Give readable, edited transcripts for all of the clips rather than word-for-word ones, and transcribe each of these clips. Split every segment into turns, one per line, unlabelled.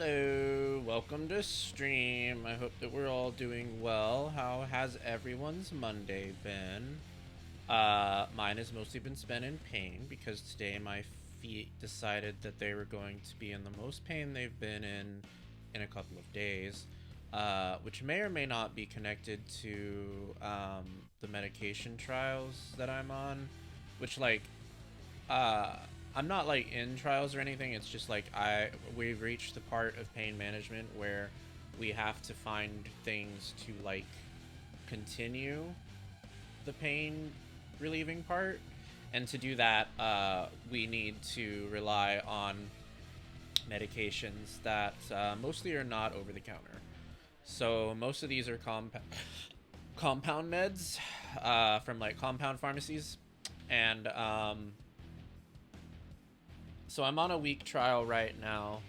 Hello, welcome to stream. I hope that we're all doing well. How has everyone's Monday been? Mine has mostly been spent in pain because today my feet decided that they were going to be in the most pain they've been in a couple of days, which may or may not be connected to the medication trials that I'm on, which uh, I'm not like in trials or anything. It's just like we've reached the part of pain management where we have to find things to like continue the pain relieving part, and to do that, we need to rely on medications that mostly are not over the counter. So most of these are compound meds from like compound pharmacies, and so I'm on a week trial right now,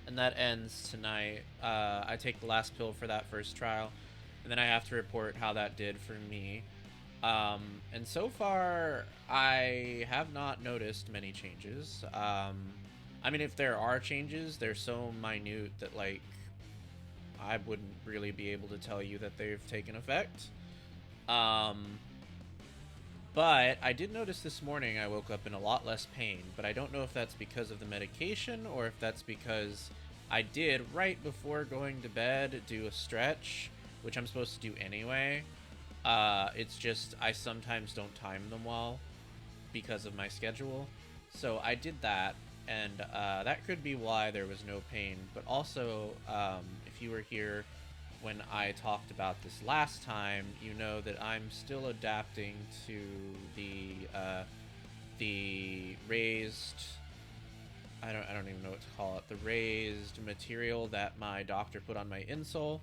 and that ends tonight. I take the last pill for that first trial, and then I have to report how that did for me. And so far, I have not noticed many changes. I mean, if there are changes, they're so minute that like I wouldn't really be able to tell you that they've taken effect. Um, but I did notice this morning I woke up in a lot less pain, but I don't know if that's because of the medication or if that's because I did, right before going to bed, do a stretch, which I'm supposed to do anyway. It's just I sometimes don't time them well because of my schedule. So I did that, and that could be why there was no pain. But also, if you were here when I talked about this last time, you know that I'm still adapting to the raised. I don't even know what to call it. The raised material that my doctor put on my insole,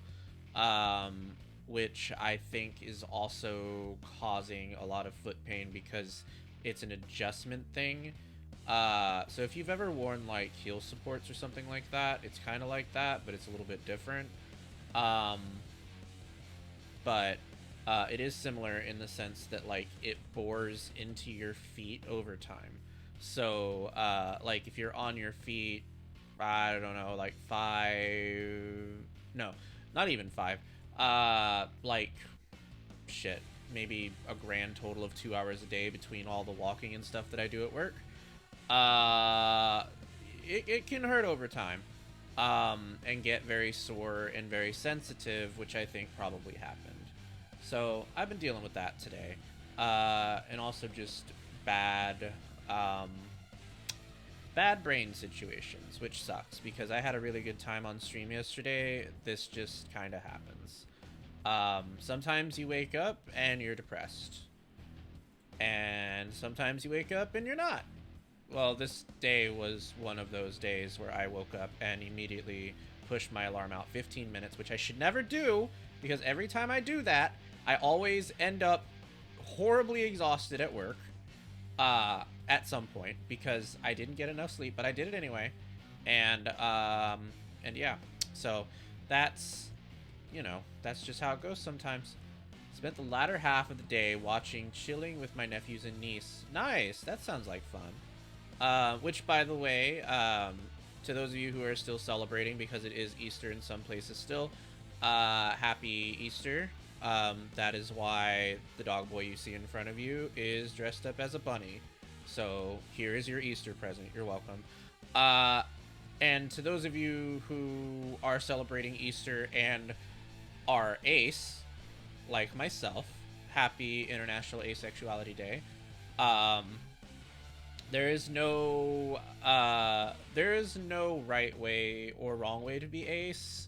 which I think is also causing a lot of foot pain because it's an adjustment thing. So if you've ever worn like heel supports or something like that, it's kind of like that, but it's a little bit different. Um, but it is similar in the sense that like it bores into your feet over time. So like if you're on your feet, I don't know, like no, not even five, like shit, maybe a grand total of 2 hours a day between all the walking and stuff that I do at work. Uh, it can hurt over time, and get very sore and very sensitive, which I think probably happened. So I've been dealing with that today, and also just bad, um, bad brain situations, which sucks because I had a really good time on stream yesterday. This just kind of happens. Sometimes you wake up and you're depressed, and sometimes you wake up and you're not. Well, this day was one of those days where I woke up and immediately pushed my alarm out 15 minutes, which I should never do because every time I do that, I always end up horribly exhausted at work at some point because I didn't get enough sleep, but I did it anyway. And yeah, so that's, that's just how it goes sometimes. Spent the latter half of the day watching Chilling with my nephews and niece. Nice, that sounds like fun. Which, by the way, to those of you who are still celebrating, because it is Easter in some places still, happy Easter. That is why the dog boy you see in front of you is dressed up as a bunny. So here is your Easter present. You're welcome. And to those of you who are celebrating Easter and are ace, like myself, happy International Asexuality Day. There is no right way or wrong way to be ace.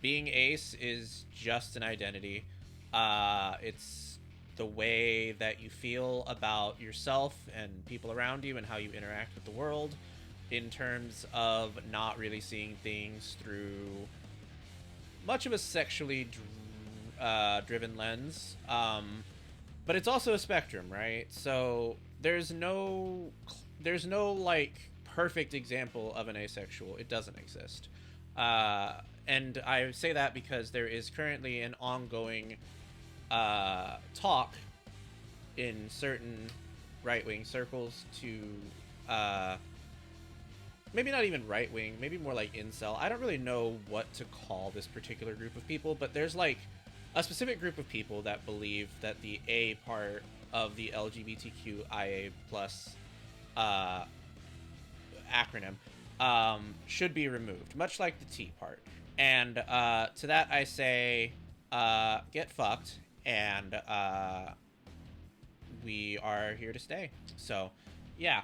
Being ace is just an identity. It's the way that you feel about yourself and people around you and how you interact with the world in terms of not really seeing things through much of a sexually driven lens. But it's also a spectrum, right? So there's no like perfect example of an asexual. It doesn't exist. And I say that because there is currently an ongoing talk in certain right-wing circles to maybe not even right wing, maybe more like incel. I don't really know what to call this particular group of people, but there's like a specific group of people that believe that the A part of the LGBTQIA plus uh, acronym should be removed, much like the T part. And to that I say, get fucked, and we are here to stay. So, yeah.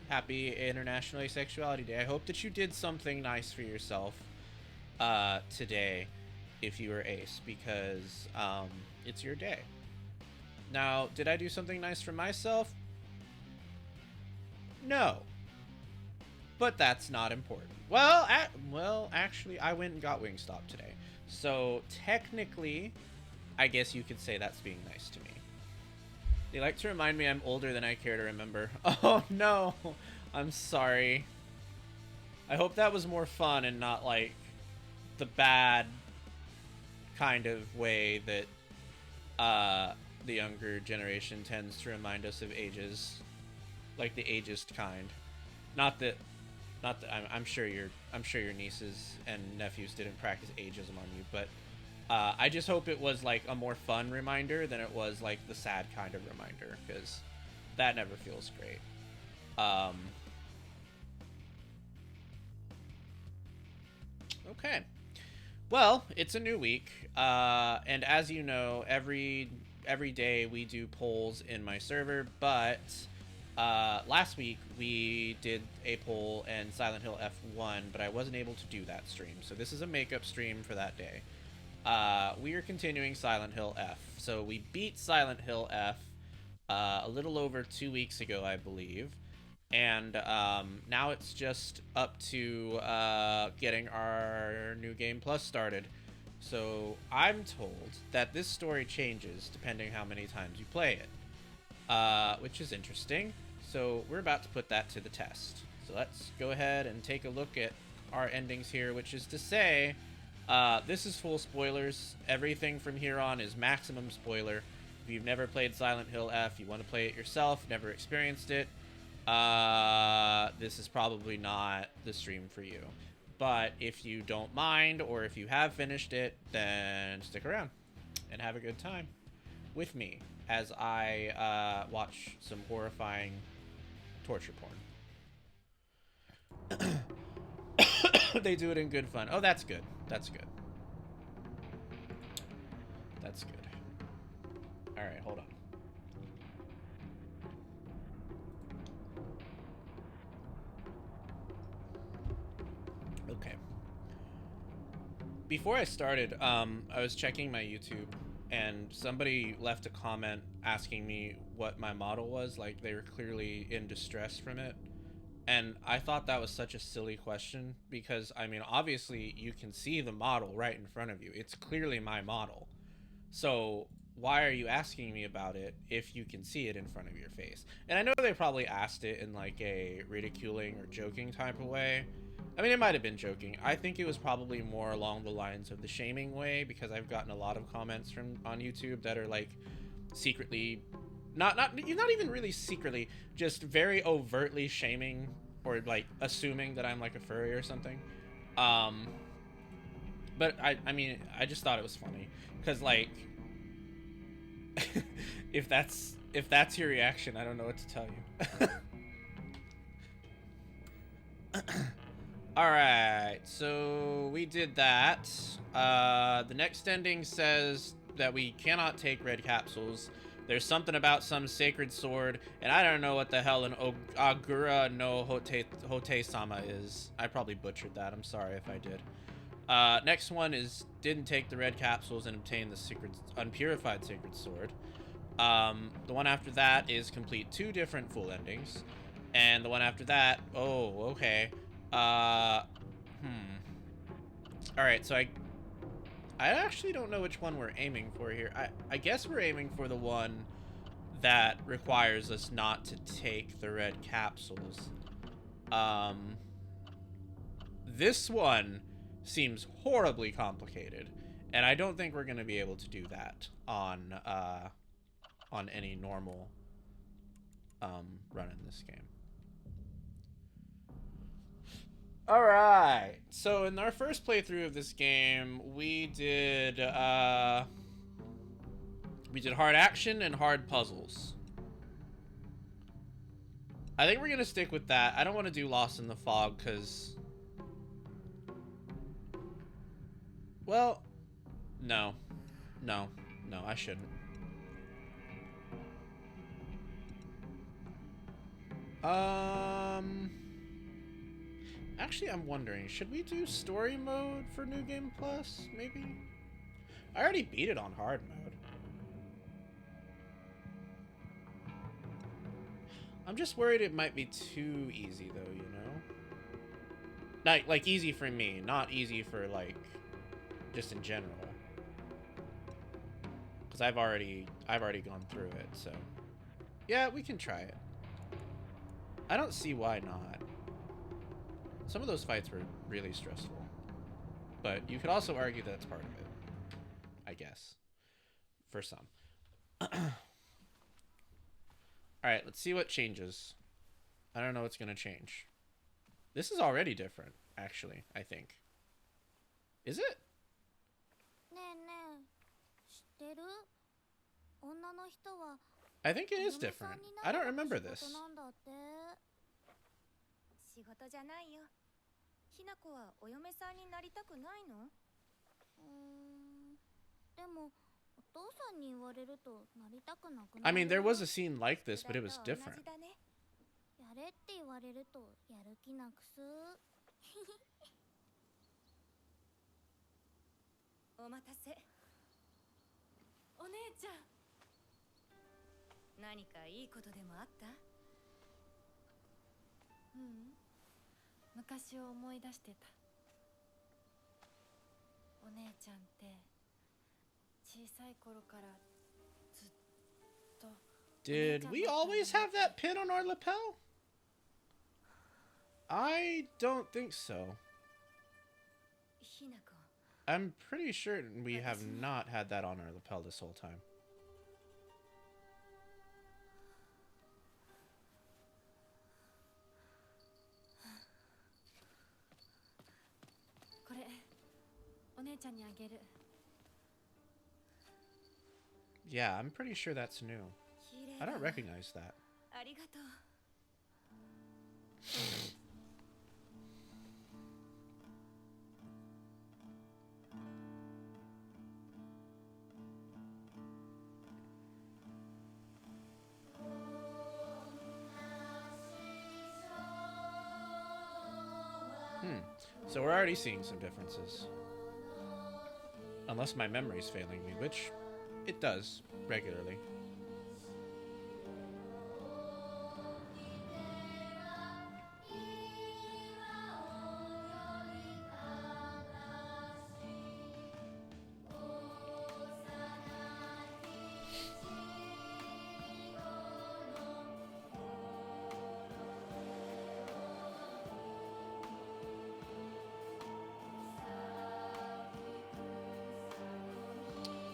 Happy International Asexuality Day. I hope that you did something nice for yourself today if you were ace, because it's your day. Now, did I do something nice for myself? No. But that's not important. Well, actually, I went and got Wingstop today. So, technically, I guess you could say that's being nice to me. They like to remind me I'm older than I care to remember. Oh, no. I'm sorry. I hope that was more fun and not, like, the bad kind of way that the younger generation tends to remind us of ages. Like the ageist kind. Not that I'm sure your nieces and nephews didn't practice ageism on you, but I just hope it was like a more fun reminder than it was like the sad kind of reminder, because that never feels great. Okay. Well, it's a new week, and as you know, every day we do polls in my server, but last week we did a poll in Silent Hill F1, but I wasn't able to do that stream, so this is a makeup stream for that day. We are continuing Silent Hill F. So we beat Silent Hill F a little over 2 weeks ago, I believe. And now it's just up to getting our New Game Plus started. So I'm told that this story changes depending how many times you play it, which is interesting. So we're about to put that to the test. So let's go ahead and take a look at our endings here, which is to say, this is full spoilers. Everything from here on is maximum spoiler. If you've never played Silent Hill F, you want to play it yourself, never experienced it, this is probably not the stream for you. But if you don't mind, or if you have finished it, then stick around and have a good time with me as I watch some horrifying torture porn. They do it in good fun. Oh, that's good. That's good. That's good. Alright, hold on. Okay. Before I started, I was checking my YouTube, and somebody left a comment asking me what my model was. Like, they were clearly in distress from it. And I thought that was such a silly question, because, I mean, obviously you can see the model right in front of you. It's clearly my model. So why are you asking me about it if you can see it in front of your face? And I know they probably asked it in like a ridiculing or joking type of way. I mean, it might have been joking. I think it was probably more along the lines of the shaming way, because I've gotten a lot of comments from on YouTube that are like secretly not even really secretly, just very overtly shaming or like assuming that I'm like a furry or something. But I mean, I just thought it was funny, because like if that's your reaction, I don't know what to tell you. Alright, so we did that. The next ending says that we cannot take red capsules. There's something about some sacred sword, and I don't know what the hell an Agura no Hote-sama is. I probably butchered that. I'm sorry if I did. Next one is didn't take the red capsules and obtain the unpurified sacred sword. The one after that is complete 2 different full endings. And the one after that, oh, okay. Alright, so I actually don't know which one we're aiming for here. I guess we're aiming for the one that requires us not to take the red capsules. This one seems horribly complicated, and I don't think we're going to be able to do that on any normal run in this game. All right. So in our first playthrough of this game, we did hard action and hard puzzles. I think we're gonna stick with that. I don't want to do Lost in the Fog because, well, no, I shouldn't. Actually, I'm wondering, should we do story mode for New Game Plus? Maybe. I already beat it on hard mode. I'm just worried it might be too easy, though, you know? Like easy for me, not easy for, like, just in general. Because I've already gone through it, so... Yeah, we can try it. I don't see why not. Some of those fights were really stressful. But you could also argue that's part of it. I guess. For some. Alright, let's see what changes. I don't know what's going to change. This is already different, actually, I think. Is it? I think it is different. I don't remember this. I mean, there was a scene like this, but it was different. Did we always have that pin on our lapel? I don't think so. I'm pretty sure we have not had that on our lapel this whole time. Yeah, I'm pretty sure that's new. I don't recognize that. So we're already seeing some differences. Unless my memory's failing me, which it does regularly.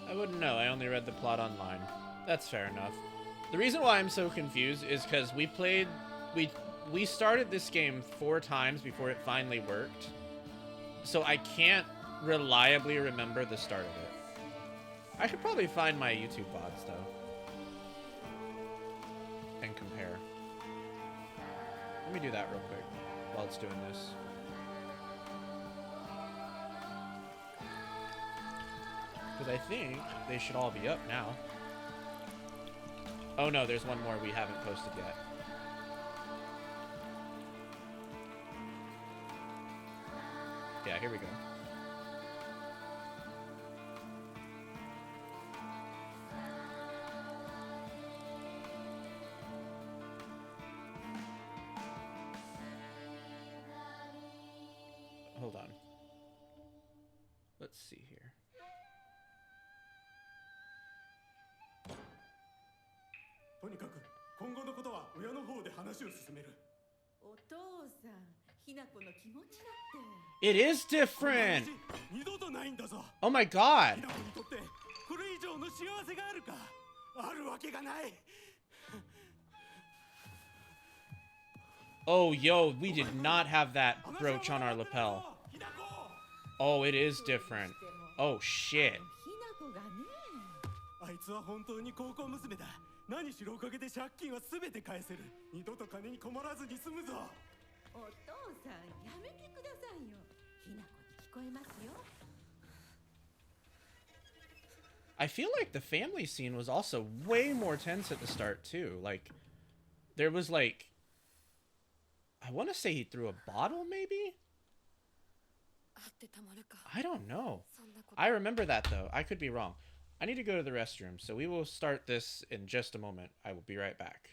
I wouldn't know. I only read the plot online. That's fair enough. The reason why I'm so confused is because we started this game 4 times before it finally worked. So I can't reliably remember the start of it. I could probably find my YouTube VODs though. And compare. Let me do that real quick while it's doing this. Because I think they should all be up now. Oh no, there's one more we haven't posted yet. Yeah, here we go. Hold on. Let's see here.
とにかく今後のことは親の方で話を進める。
お父さん、ひな子の気持ちだって。
It is different!
二度とないんだぞ。
Oh my god!
ひな子にとってこれ以上の幸せがあるか。あるわけがない。
Oh, yo, we did not have that brooch on our lapel. Oh, it is different. Oh, shit.
ひな子がね。
あいつは本当に高校娘だ。何しろおかげで借金は全て返せる。二度と金に困らずに済むぞ。
お父さんやめてくださいよ。ひな子に聞こえますよ。
I feel like the family scene was also way more tense at the start, too. Like, there was, like... I want to say he threw a bottle, maybe? I don't know. I remember that, though. I could be wrong. I need to go to the restroom, so we will start this in just a moment. I will be right back.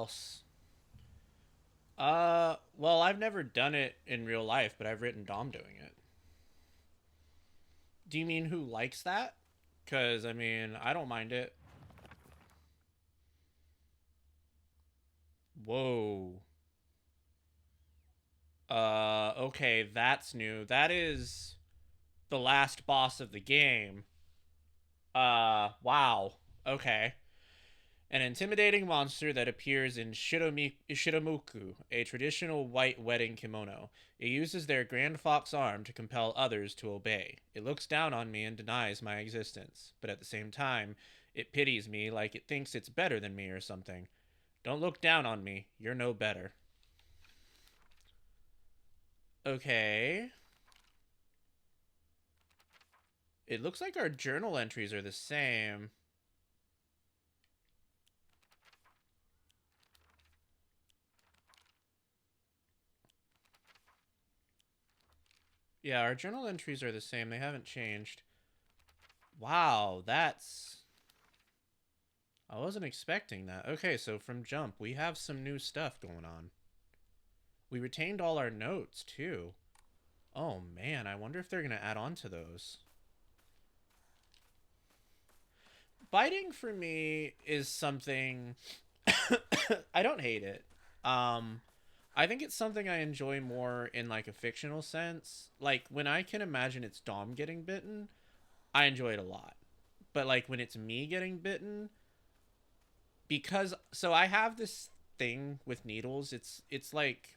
else? Well, I've never done it in real life, but I've written Dom doing it. Do you mean who likes that? Because, I mean, I don't mind it. Whoa. Okay, that's new. That is the last boss of the game. Wow. Okay. An intimidating monster that appears in Shiramuku, a traditional white wedding kimono. It uses their grand fox arm to compel others to obey. It looks down on me and denies my existence, but at the same time, it pities me like it thinks it's better than me or something. Don't look down on me. You're no better. Okay. It looks like our journal entries are the same. Yeah, our journal entries are the same. They haven't changed. Wow, that's... I wasn't expecting that. Okay, so from Jump, we have some new stuff going on. We retained all our notes, too. Oh, man, I wonder if they're going to add on to those. Biting, for me, is something... I don't hate it. I think it's something I enjoy more in, like, a fictional sense. Like, when I can imagine it's Dom getting bitten, I enjoy it a lot. But, like, when it's me getting bitten... Because... So, I have this thing with needles. It's like...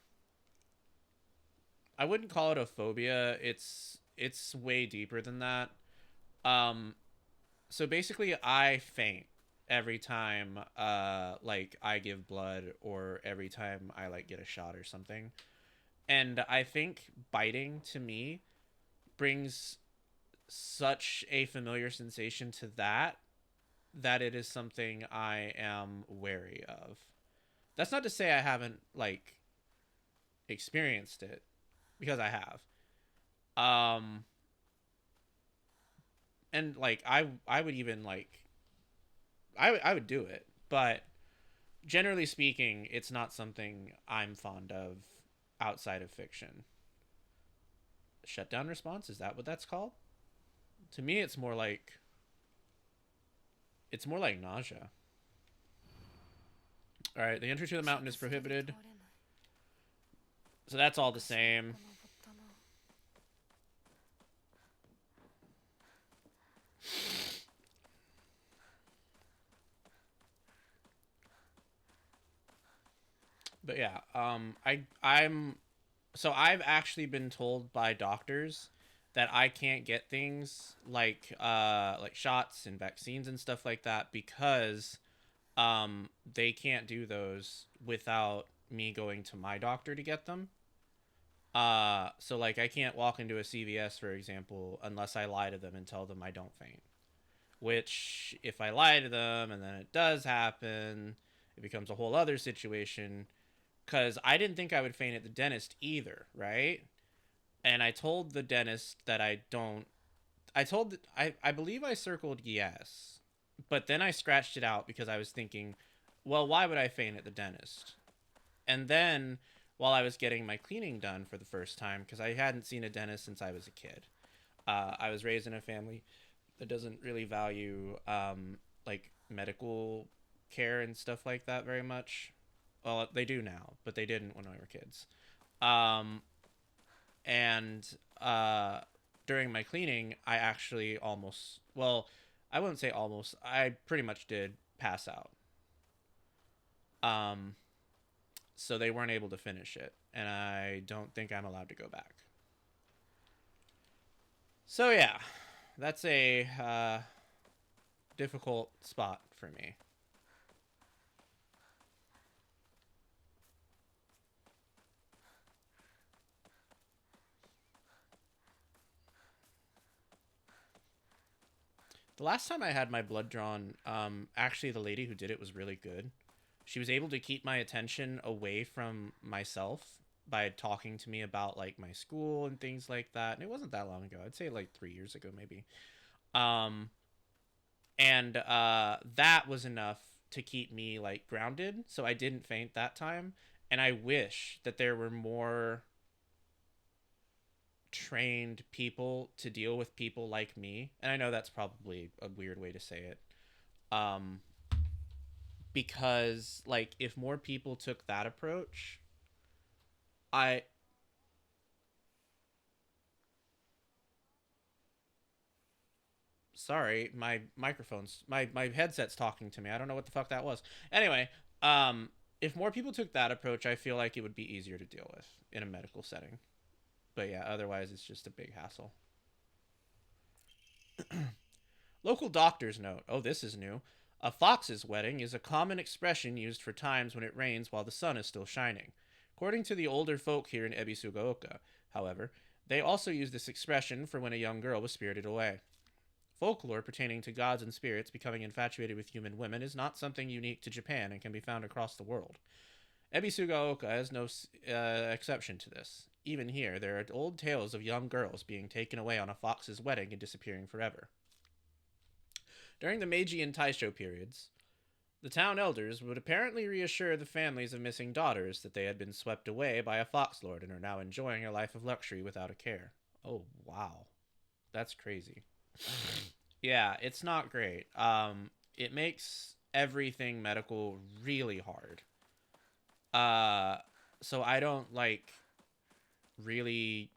I wouldn't call it a phobia. It's way deeper than that. Um, so basically, I faint every time like I give blood or every time I like get a shot or something. And I think biting to me brings such a familiar sensation to that it is something I am wary of. That's not to say I haven't like experienced it because I have. Um and like I would even like I would do it, but generally speaking, it's not something I'm fond of outside of fiction. Shutdown response, is that what that's called? To me it's more like nausea. All right, the entry to the mountain is prohibited. So that's all the same. But yeah, I'm so I've actually been told by doctors that I can't get things like shots and vaccines and stuff like that because they can't do those without me going to my doctor to get them. So like I can't walk into a CVS for example unless I lie to them and tell them I don't faint. Which if I lie to them and then it does happen, it becomes a whole other situation because I didn't think I would faint at the dentist either, right? And I told the dentist that I don't. I believe I circled yes, but then I scratched it out because I was thinking, well, why would I faint at the dentist? And then while I was getting my cleaning done for the first time, because I hadn't seen a dentist since I was a kid, I was raised in a family that doesn't really value like medical care and stuff like that very much. Well, they do now, but they didn't when we were kids. Um, and during my cleaning, I actually almost, well, I wouldn't say almost, I pretty much did pass out. Um, so they weren't able to finish it, and I don't think I'm allowed to go back. So yeah, that's a difficult spot for me. The last time I had my blood drawn, actually the lady who did it was really good. She was able to keep my attention away from myself by talking to me about like my school and things like that. And it wasn't that long ago. I'd say like 3 years ago maybe. Um, and that was enough to keep me like grounded, so I didn't faint that time. And I wish that there were more trained people to deal with people like me. And I know that's probably a weird way to say it. Um because like if more people took that approach, I sorry, my headset's talking to me. I don't know what the fuck that was. Anyway, if more people took that approach, I feel like it would be easier to deal with in a medical setting. But yeah, otherwise it's just a big hassle. Local doctors note, oh, this is new. A fox's wedding is a common expression used for times when it rains while the sun is still shining. According to the older folk here in Ebisugaoka, however, they also use this expression for when a young girl was spirited away. Folklore pertaining to gods and spirits becoming infatuated with human women is not something unique to Japan and can be found across the world. Ebisugaoka is no exception to this. Even here, there are old tales of young girls being taken away on a fox's wedding and disappearing forever. During the Meiji and Taisho periods, the town elders would apparently reassure the families of missing daughters that they had been swept away by a fox lord and are now enjoying a life of luxury without a care. Oh, wow. That's crazy. Yeah, it's not great. It makes everything medical really hard. So I don't like really,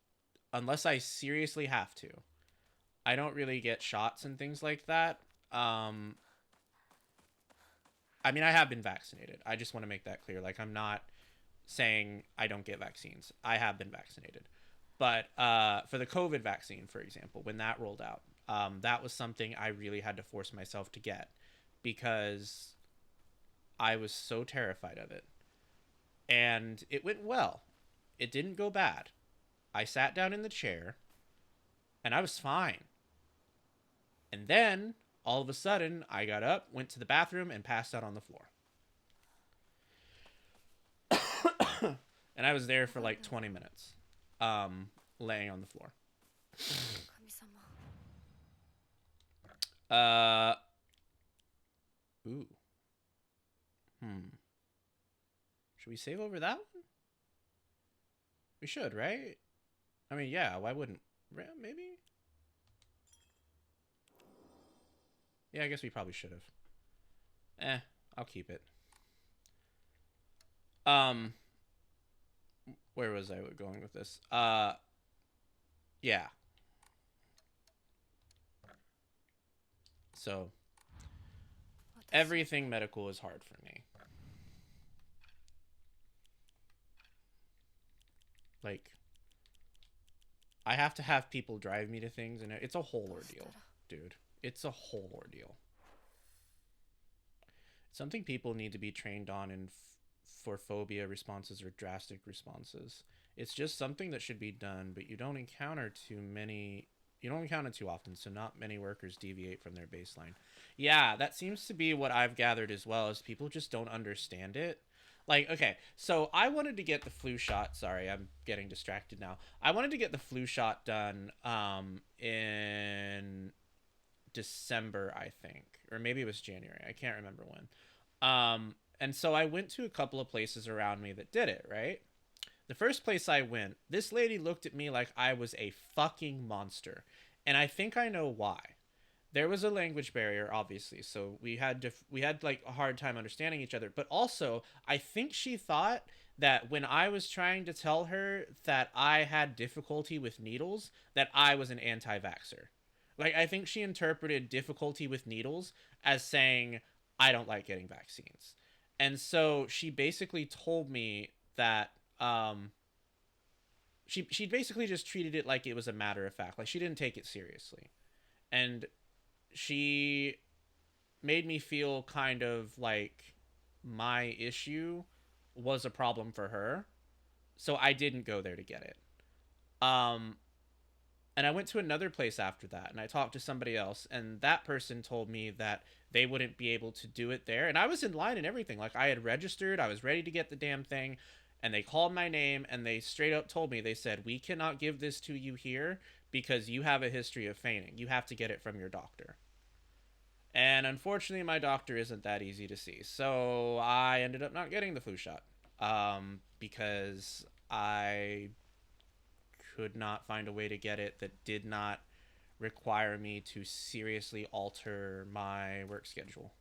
unless I seriously have to, I don't really get shots and things like that. I mean, I have been vaccinated. I just want to make that clear. Like, I'm not saying I don't get vaccines. I have been vaccinated. But for the COVID vaccine, for example, when that rolled out, that was something I really had to force myself to get because I was so terrified of it. And it went well. It didn't go bad. I sat down in the chair and I was fine. And then, all of a sudden, I got up, went to the bathroom, and passed out on the floor. And I was there for like 20 minutes, laying on the floor. Ooh. Should we save over that one? We should, right? I mean, yeah, why wouldn't? Maybe? Yeah, I guess we probably should have. I'll keep it. Where was I going with this? Yeah. So, everything medical is hard for me. Like, I have to have people drive me to things, and it's a whole ordeal, dude. It's a whole ordeal. It's something people need to be trained on for phobia responses or drastic responses. It's just something that should be done, but you don't encounter too often, so not many workers deviate from their baseline. Yeah, that seems to be what I've gathered as well, is people just don't understand it. Like, okay, so I wanted to get the flu shot. Sorry, I'm getting distracted now. I wanted to get the flu shot done in December, I think, or maybe it was January. I can't remember when. And so I went to a couple of places around me that did it, right? The first place I went, this lady looked at me like I was a fucking monster. And I think I know why. There was a language barrier, obviously, so we had like a hard time understanding each other. But also, I think she thought that when I was trying to tell her that I had difficulty with needles, that I was an anti-vaxxer. Like, I think she interpreted difficulty with needles as saying I don't like getting vaccines. And so she basically told me that she basically just treated it like it was a matter of fact. Like, she didn't take it seriously. And she made me feel kind of like my issue was a problem for her. So I didn't go there to get it. And I went to another place after that, and I talked to somebody else, and that person told me that they wouldn't be able to do it there. And I was in line and everything. Like, I had registered, I was ready to get the damn thing, and they called my name, and they straight up told me, they said, we cannot give this to you here because you have a history of fainting. You have to get it from your doctor. And unfortunately, my doctor isn't that easy to see. So I ended up not getting the flu shot because I could not find a way to get it that did not require me to seriously alter my work schedule.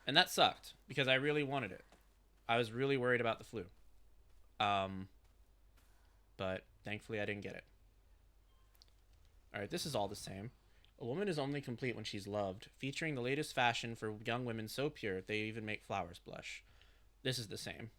And that sucked because I really wanted it. I was really worried about the flu. Um, but thankfully I didn't get it. Alright, this is all the same. A woman is only complete when she's loved, featuring the latest fashion for young women so pure they even make flowers blush. This is the same.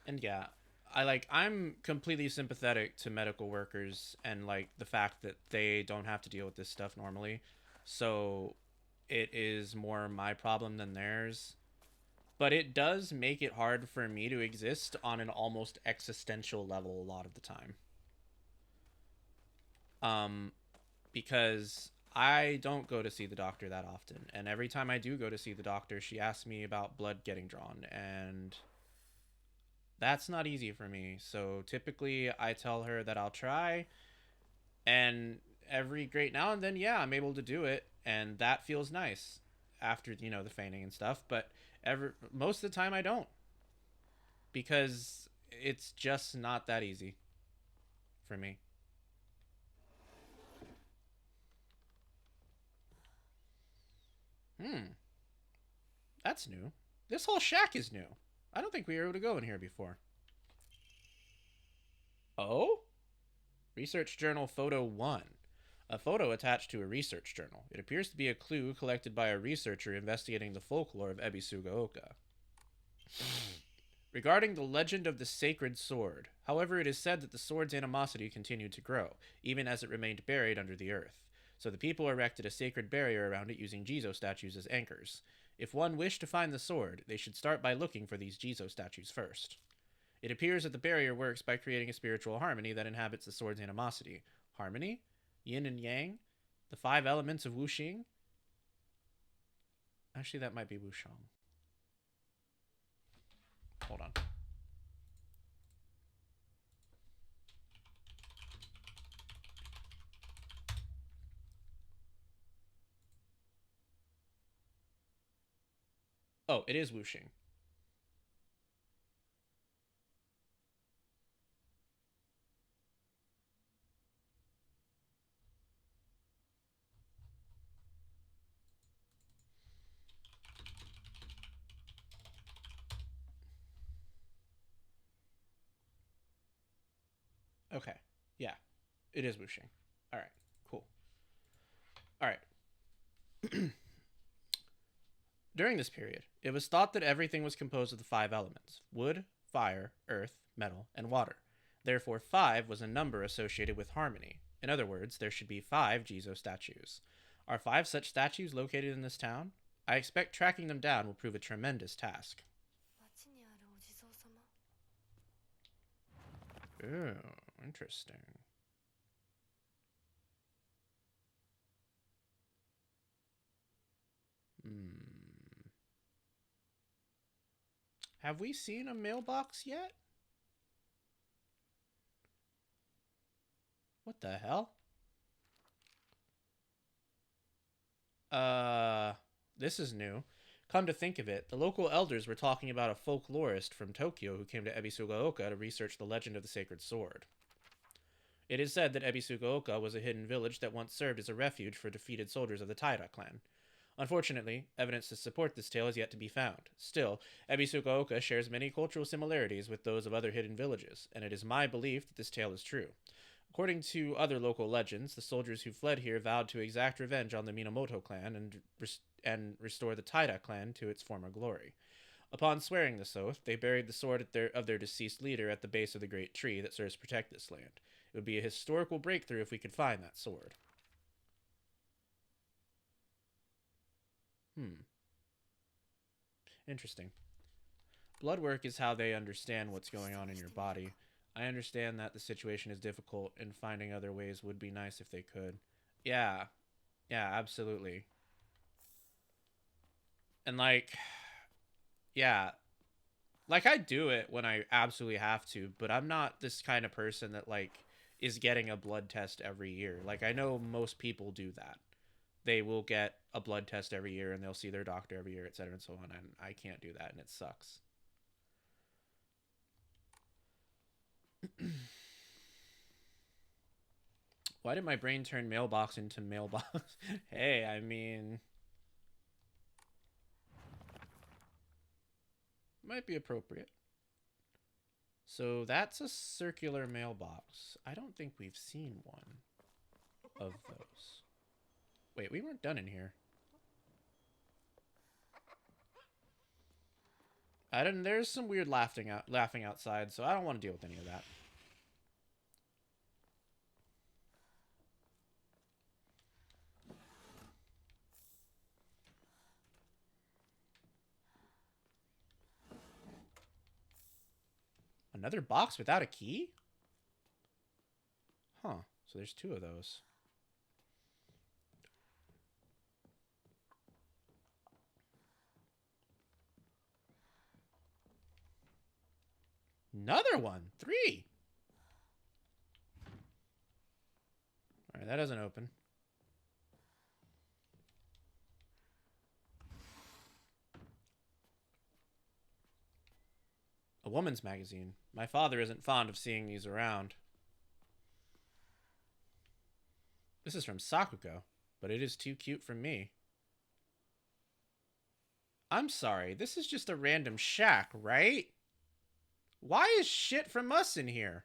And yeah, I'm completely sympathetic to medical workers and like the fact that they don't have to deal with this stuff normally. So it is more my problem than theirs. But it does make it hard for me to exist on an almost existential level a lot of the time. Um because I don't go to see the doctor that often, and every time I do go to see the doctor, she asks me about blood getting drawn, and that's not easy for me. So typically I tell her that I'll try, and every great now and then, yeah, I'm able to do it, and that feels nice after, the feigning and stuff, but most of the time I don't, because it's just not that easy for me. Hmm, that's new. This whole shack is new. I don't think we were able to go in here before. Oh? Research Journal Photo 1. A photo attached to a research journal. It appears to be a clue collected by a researcher investigating the folklore of Ebisugaoka. Regarding the legend of the sacred sword, however, it is said that the sword's animosity continued to grow, even as it remained buried under the earth. So the people erected a sacred barrier around it using Jizo statues as anchors. If one wished to find the sword, they should start by looking for these Jizo statues first. It appears that the barrier works by creating a spiritual harmony that inhabits the sword's animosity. Harmony? Yin and Yang? The five elements of Wuxing? Actually, that might be Wushang. Hold on. Oh, it is Wuxing. Okay. Yeah, it is Wuxing. All right, cool. All right. During this period, it was thought that everything was composed of the five elements: wood, fire, earth, metal, and water. Therefore, 5 was a number associated with harmony. In other words, there should be 5 Jizo statues. Are 5 such statues located in this town? I expect tracking them down will prove a tremendous task. Oh, interesting. Hmm. Have we seen a mailbox yet? What the hell? This is new. Come to think of it, the local elders were talking about a folklorist from Tokyo who came to Ebisugaoka to research the legend of the sacred sword. It is said that Ebisugaoka was a hidden village that once served as a refuge for defeated soldiers of the Taira clan. Unfortunately, evidence to support this tale is yet to be found. Still, Ebisugaoka shares many cultural similarities with those of other hidden villages, and it is my belief that this tale is true. According to other local legends, the soldiers who fled here vowed to exact revenge on the Minamoto clan and restore the Taira clan to its former glory. Upon swearing this oath, they buried the sword of their deceased leader at the base of the great tree that serves to protect this land. It would be a historical breakthrough if we could find that sword. Interesting. Blood work is how they understand what's going on in your body. I understand that the situation is difficult, and finding other ways would be nice if they could. Yeah. Yeah, absolutely. And, like, yeah. Like, I do it when I absolutely have to, but I'm not this kind of person that, like, is getting a blood test every year. Like, I know most people do that. They will get a blood test every year, and they'll see their doctor every year, etc. and so on, and I can't do that, and it sucks. Why did my brain turn mailbox into mailbox? Hey, I mean... might be appropriate. So that's a circular mailbox. I don't think we've seen one of those. Wait, we weren't done in here. I didn't. There's some weird laughing outside, so I don't want to deal with any of that. Another box without a key? Huh. So there's two of those. Another one. 3. Alright, that doesn't open. A woman's magazine. My father isn't fond of seeing these around. This is from Sakuko, but it is too cute for me. I'm sorry, this is just a random shack, right? Why is shit from us in here?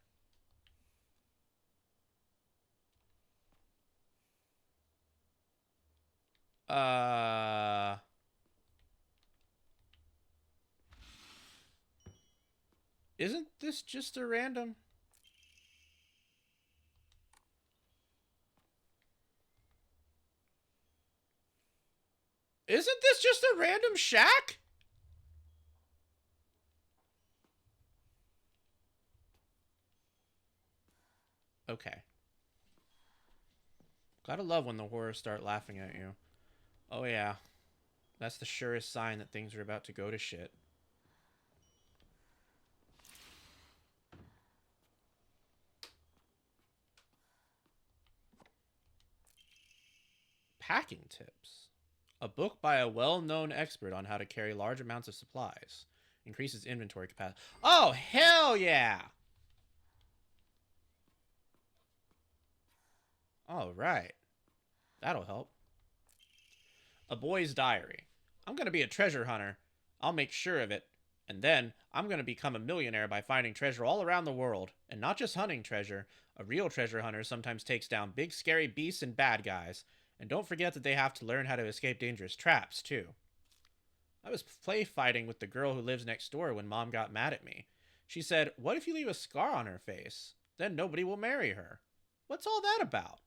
Isn't this just a random... Isn't this just a random shack? Okay. Gotta love when the horrors start laughing at you. Oh yeah. That's the surest sign that things are about to go to shit. Packing tips. A book by a well-known expert on how to carry large amounts of supplies. Increases inventory capacity. Oh, hell yeah! All right. That'll help. A boy's diary. I'm going to be a treasure hunter. I'll make sure of it. And then I'm going to become a millionaire by finding treasure all around the world. And not just hunting treasure. A real treasure hunter sometimes takes down big scary beasts and bad guys. And don't forget that they have to learn how to escape dangerous traps, too. I was play fighting with the girl who lives next door when Mom got mad at me. She said, "What if you leave a scar on her face? Then nobody will marry her." What's all that about?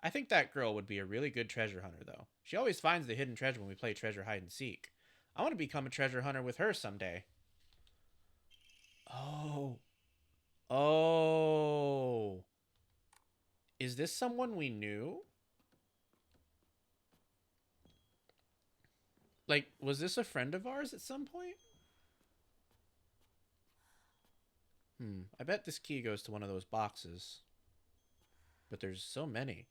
I think that girl would be a really good treasure hunter, though. She always finds the hidden treasure when we play treasure hide and seek. I want to become a treasure hunter with her someday. Oh. Oh. Is this someone we knew? Like, was this a friend of ours at some point? I bet this key goes to one of those boxes. But there's so many.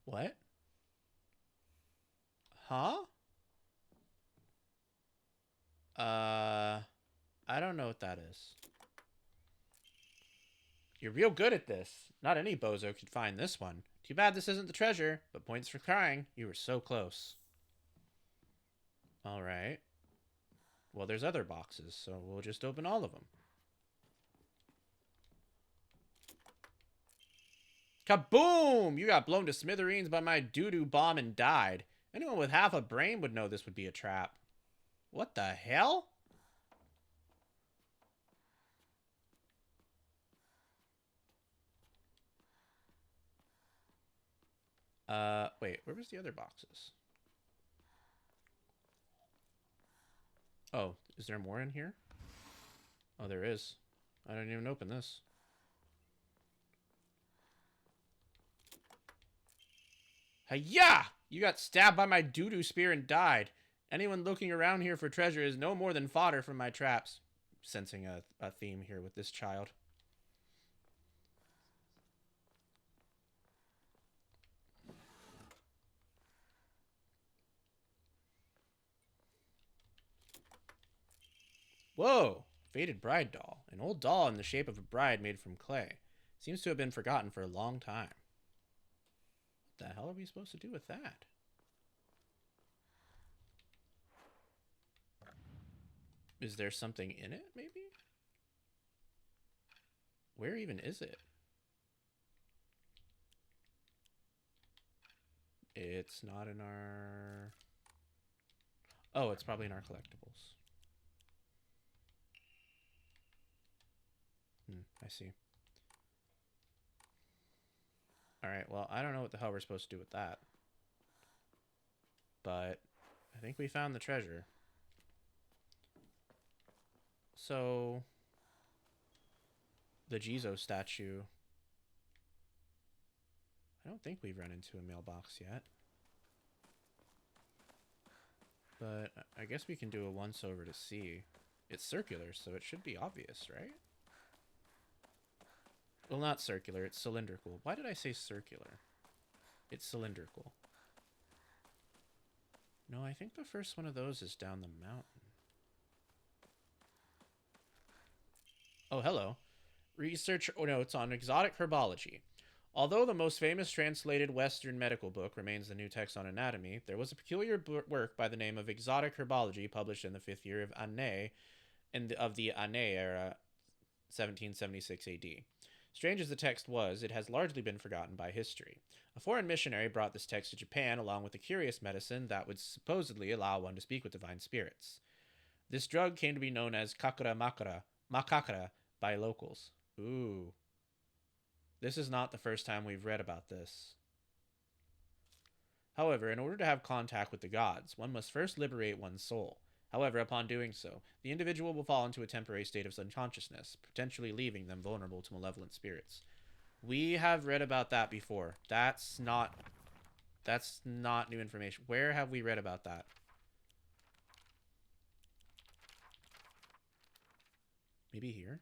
What? Huh? I don't know what that is. You're real good at this. Not any bozo could find this one. Too bad this isn't the treasure, but points for crying. You were so close. Alright. Well, there's other boxes, so we'll just open all of them. Kaboom! You got blown to smithereens by my doo-doo bomb and died. Anyone with half a brain would know this would be a trap. What the hell? Wait, where was the other boxes? Oh, is there more in here? Oh, there is. I didn't even open this. Hi-ya! You got stabbed by my doo-doo spear and died. Anyone looking around here for treasure is no more than fodder from my traps. Sensing a theme here with this child. Whoa! Faded bride doll. An old doll in the shape of a bride made from clay. Seems to have been forgotten for a long time. What the hell are we supposed to do with that? Is there something in it, maybe? Where even is it? It's not in our... Oh, it's probably in our collectibles. I see. Alright, well, I don't know what the hell we're supposed to do with that. But I think we found the treasure. So... the Jizo statue. I don't think we've run into a mailbox yet. But I guess we can do a once over to see. It's circular, so it should be obvious, right? Well, not circular, it's cylindrical. Why did I say circular? It's cylindrical. No, I think the first one of those is down the mountain. Oh, hello. Research notes on exotic herbology. Although the most famous translated Western medical book remains the New Text on Anatomy, there was a peculiar work by the name of Exotic Herbology published in the 5th year of Anne, of the Anne era, 1776 AD. Strange as the text was, it has largely been forgotten by history. A foreign missionary brought this text to Japan along with a curious medicine that would supposedly allow one to speak with divine spirits. This drug came to be known as kakura makakura by locals. Ooh. This is not the first time we've read about this. However, in order to have contact with the gods, one must first liberate one's soul. However, upon doing so, the individual will fall into a temporary state of unconsciousness, potentially leaving them vulnerable to malevolent spirits. We have read about that before. That's not new information. Where have we read about that? Maybe here?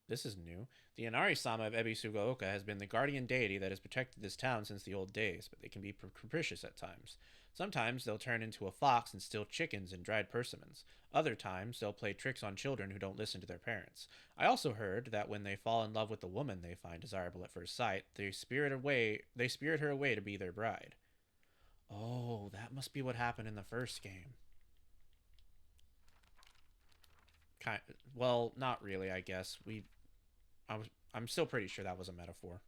This is new. The Inari-sama of Ebisugaoka has been the guardian deity that has protected this town since the old days, but they can be capricious at times. Sometimes they'll turn into a fox and steal chickens and dried persimmons. Other times they'll play tricks on children who don't listen to their parents. I also heard that when they fall in love with a woman they find desirable at first sight, they spirit her away to be their bride. Oh, that must be what happened in the first game. Well, not really, I guess. I'm still pretty sure that was a metaphor.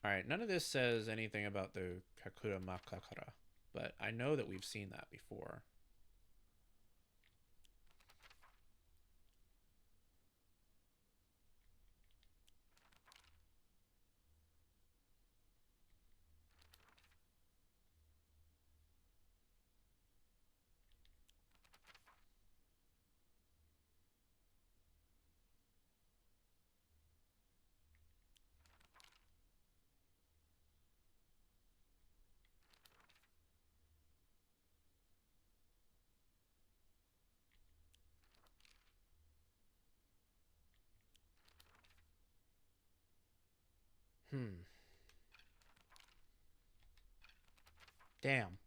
Alright, none of this says anything about the Kakura Makakura, but I know that we've seen that before. Damn.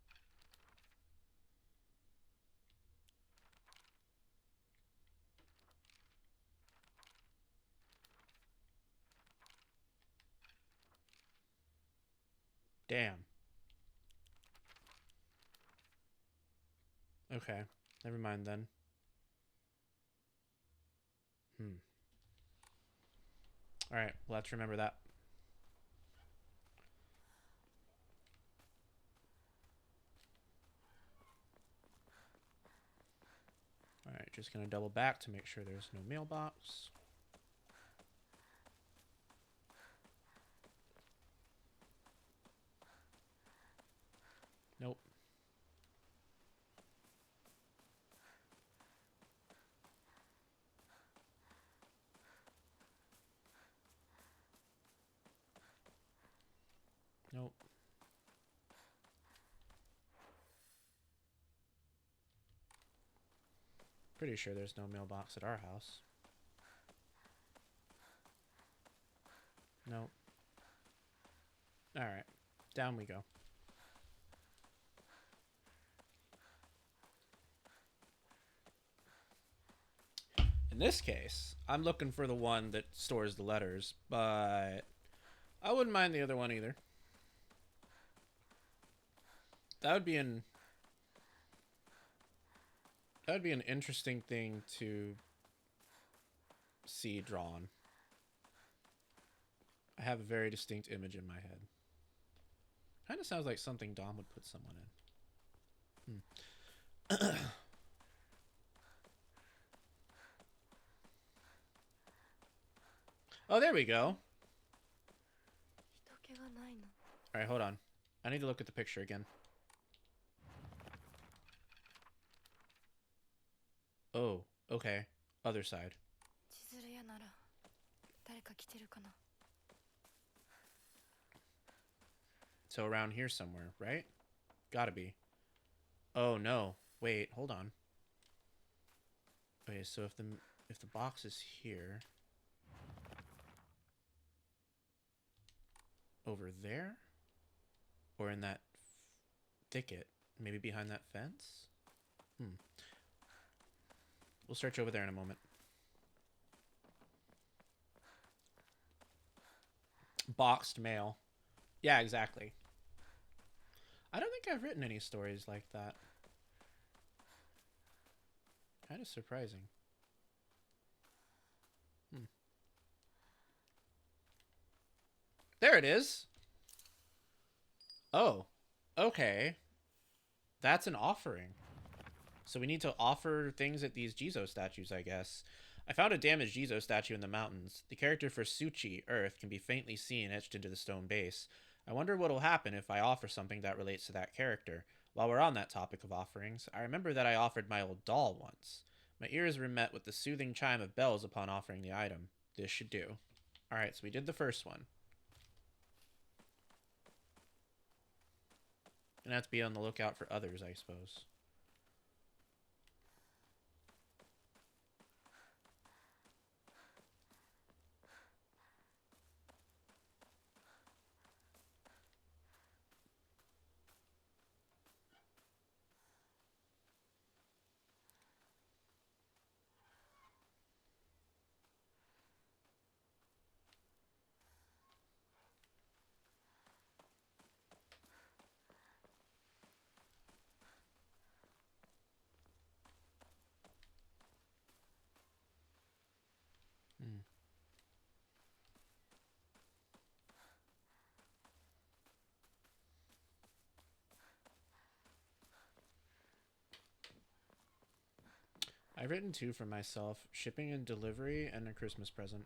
Damn. Okay. Never mind then. Alright, we'll have to remember that. Alright, just gonna double back to make sure there's no mailbox. Nope. Nope. Pretty sure there's no mailbox at our house. Nope. Alright. Down we go. In this case, I'm looking for the one that stores the letters, but I wouldn't mind the other one either. That would be an interesting thing to see drawn. I have a very distinct image in my head. Kind of sounds like something Dom would put someone in. Oh, there we go. Alright, hold on. I need to look at the picture again. Oh, okay. Other side. So around here somewhere, right? Gotta be. Oh no. Wait, hold on. Okay, so if the box is here, over there, or in that thicket, maybe behind that fence. We'll search over there in a moment. Boxed mail. Yeah, exactly. I don't think I've written any stories like that. Kind of surprising. There it is. Oh, okay. That's an offering. So we need to offer things at these Jizo statues, I guess. I found a damaged Jizo statue in the mountains. The character for Suchi, Earth, can be faintly seen etched into the stone base. I wonder what'll happen if I offer something that relates to that character. While we're on that topic of offerings, I remember that I offered my old doll once. My ears were met with the soothing chime of bells upon offering the item. This should do. Alright, so we did the first one. Gonna have to be on the lookout for others, I suppose. I've written two for myself, shipping and delivery and a Christmas present.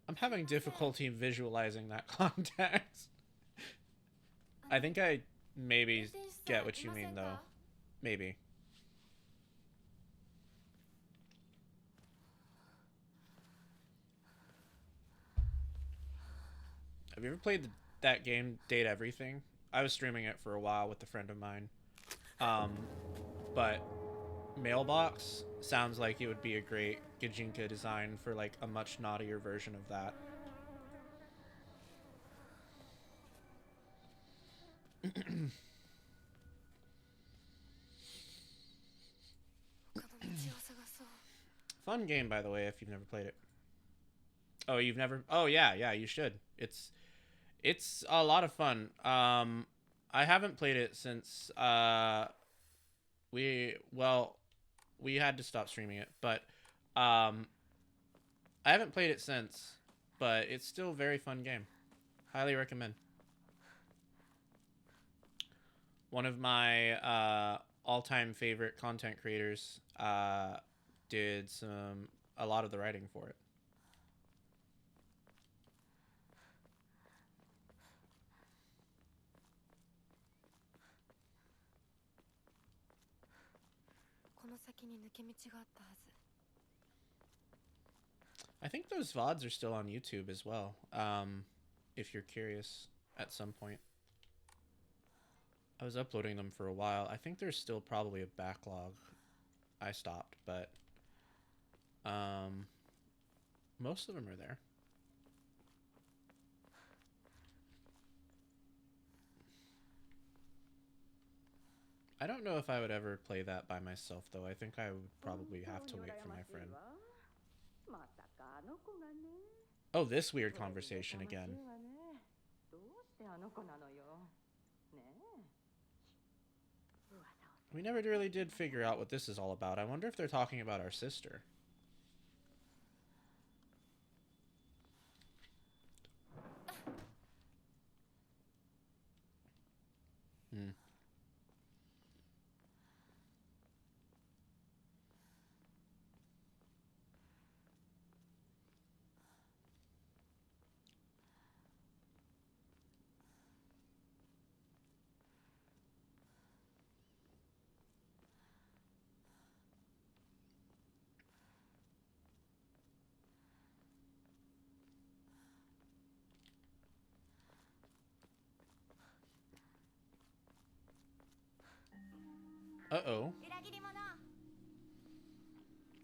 I'm having difficulty visualizing that context. I think I maybe get what you mean, though. Maybe. Have you ever played that game, Date Everything? I was streaming it for a while with a friend of mine. But Mailbox sounds like it would be a great Gijinka design for like a much naughtier version of that. Fun game, by the way, if you've never played it. Oh, you've never... Oh, yeah, you should. It's a lot of fun. I haven't played it since, well, we had to stop streaming it, but I haven't played it since, but it's still a very fun game. Highly recommend. One of my all-time favorite content creators did a lot of the writing for it. I think those VODs are still on YouTube as well, if you're curious at some point. I was uploading them for a while. I think there's still probably a backlog. I stopped, but most of them are there. I don't know if I would ever play that by myself, though. I think I would probably have to wait for my friend. Oh, this weird conversation again. We never really did figure out what this is all about. I wonder if they're talking about our sister. Hmm. Uh-oh.
裏切り者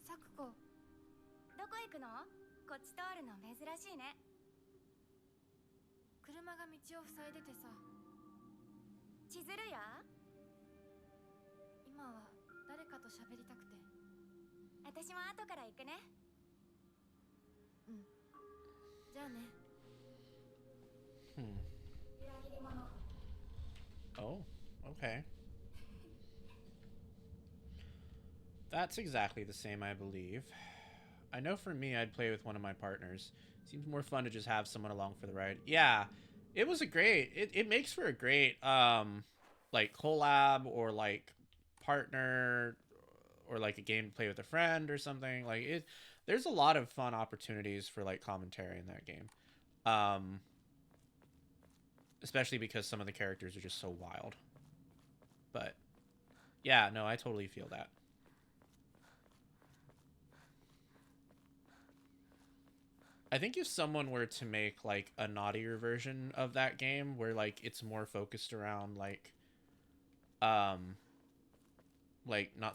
サクコどこ行くのこっち通るの珍しいね車が道を塞いでてさ千鶴や今は誰かと喋りたくて私も後から行くねうんじゃあね 裏切り者
Oh, okay. That's exactly the same, I believe. I know for me, I'd play with one of my partners. Seems more fun to just have someone along for the ride. Yeah, it was a great... It makes for a great, like, collab or, like, partner or, like, a game to play with a friend or something. Like, there's a lot of fun opportunities for, like, commentary in that game. Especially because some of the characters are just so wild. But, yeah, no, I totally feel that. I think if someone were to make, like, a naughtier version of that game where, like, it's more focused around, like, not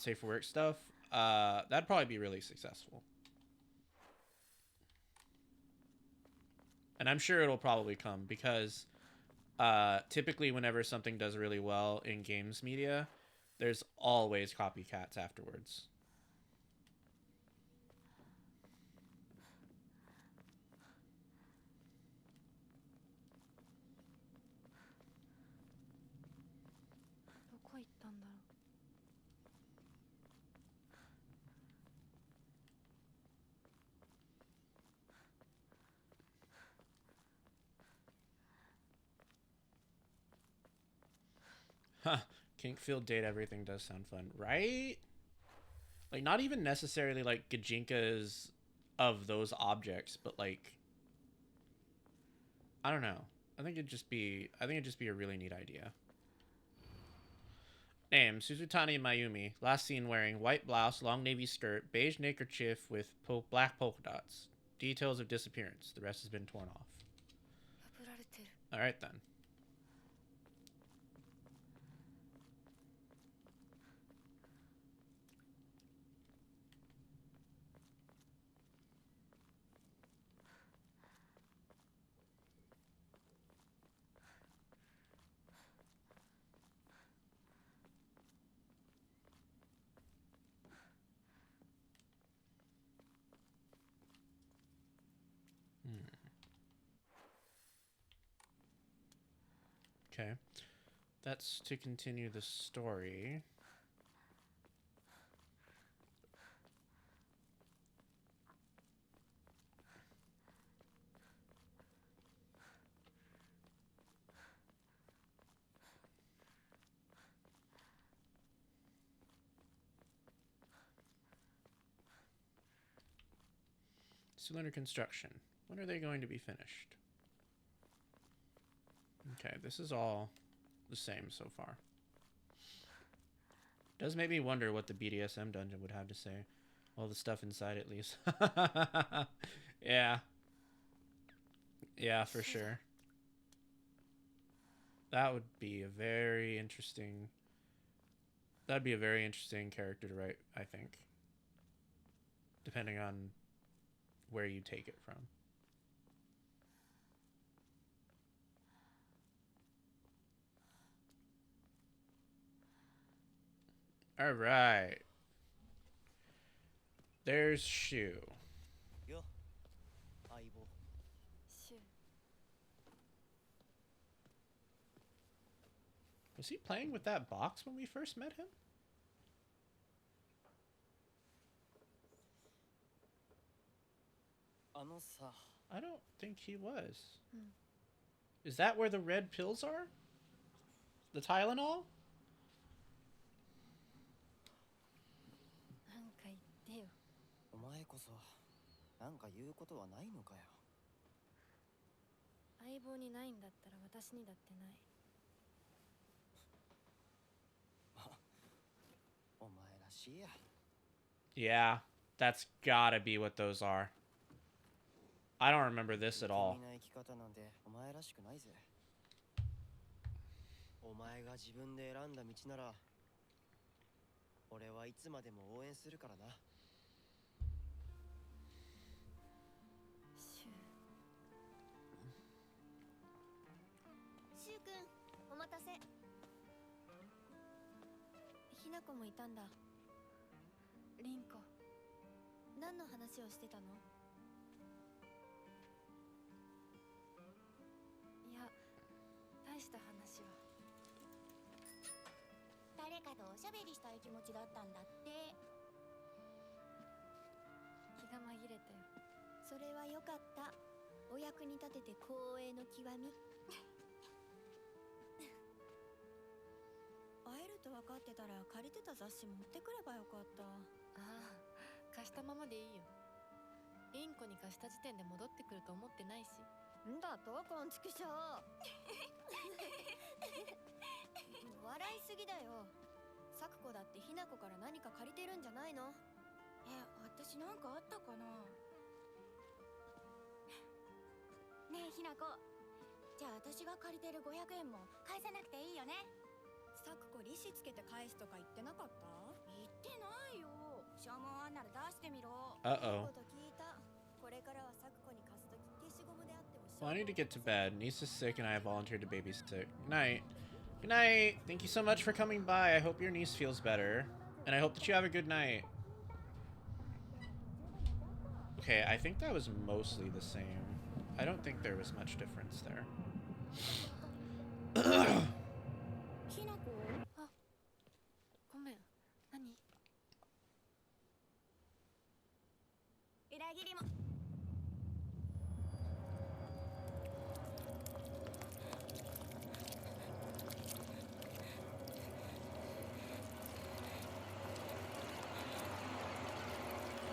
safe for work stuff, that'd probably be really successful. And I'm sure it'll probably come because typically whenever something does really well in games media, there's always copycats afterwards. Huh. Kinkfield date everything does sound fun, right? Like, not even necessarily, like, Gajinkas of those objects, but, like... I don't know. I think it'd just be a really neat idea. Name, Suzutani Mayumi. Last seen wearing white blouse, long navy skirt, beige neckerchief with black polka dots. Details of disappearance. The rest has been torn off. Alright then. Okay. That's to continue the story. Still under construction. When are they going to be finished? Okay, this is all the same so far. Does make me wonder what the BDSM dungeon would have to say. Well, the stuff inside, at least. Yeah. Yeah, for sure. That would be a very interesting... That'd be a very interesting character to write, I think. Depending on where you take it from. All right. There's Shu.
Yo, Aibo.
シュ
Was he playing with that box when we first met him? I don't think he was. Is that where the red pills are? The Tylenol?
なんか言ってよ。
お前こそなんか言うことはないのかよ。
相棒にないんだったら私にだってない。
お前らしいや。
Yeah, that's gotta be what those are. I don't remember this at all.
君の生き方なんてお前らしくないぜ。お前が自分で選んだ道なら俺はいつまでも応援するからな。
シュ
シュウくん、お待たせ。ひなこもいたんだ。
リンコ。
何の話をしてたの？
いや、大した話は。
誰かとおしゃべりしたい気持ちだったんだって。
気が紛れたよ。
それはよかった。お役に立てて光栄の極み。会えると分かってたら借りてた雑誌持ってくればよかった。
ああ、貸したままでいいよ。リンコに貸した時点で戻ってくると思ってないし。
んだとこんちくしょう。笑いすぎだよ。サクコだってひなこから何か借りてるんじゃないの？私なんかあったかな。ねえひなこ、じゃあ私が借りてる500円も返さなくていいよね。サクコ利子つけて返すとか言ってなかった？言ってないよ。消耗あんなら出してみろ。
Uh-oh.
こと聞いた。これからはサクコに貸すとき消しゴムであっても。
Well, I need to get to bed. Niece is sick and I have volunteered to babysit. Good night. Good night. Thank you so much for coming by. I hope your niece feels better. And I hope that you have a good night. Okay, I think that was mostly the same. I don't think there was much difference there.
ひなこ。
あ、ごめん。何？
裏切りも。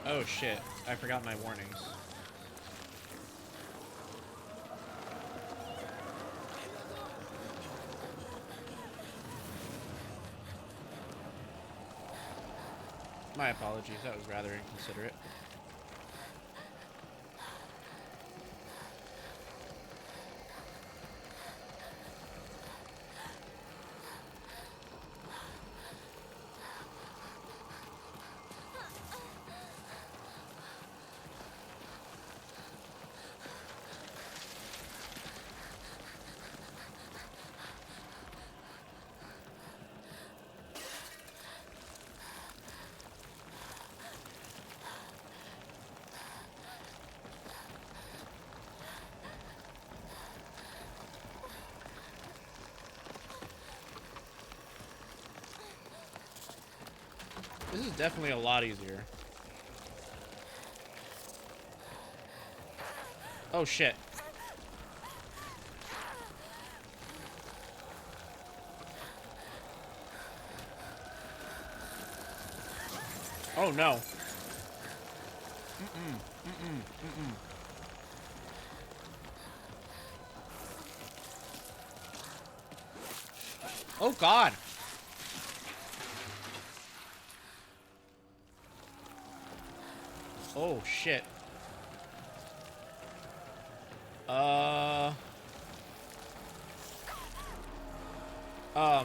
Oh shit, I forgot my warnings. My apologies, that was rather inconsiderate. This is definitely a lot easier. Oh shit. Oh no. Oh God. Oh shit. Oh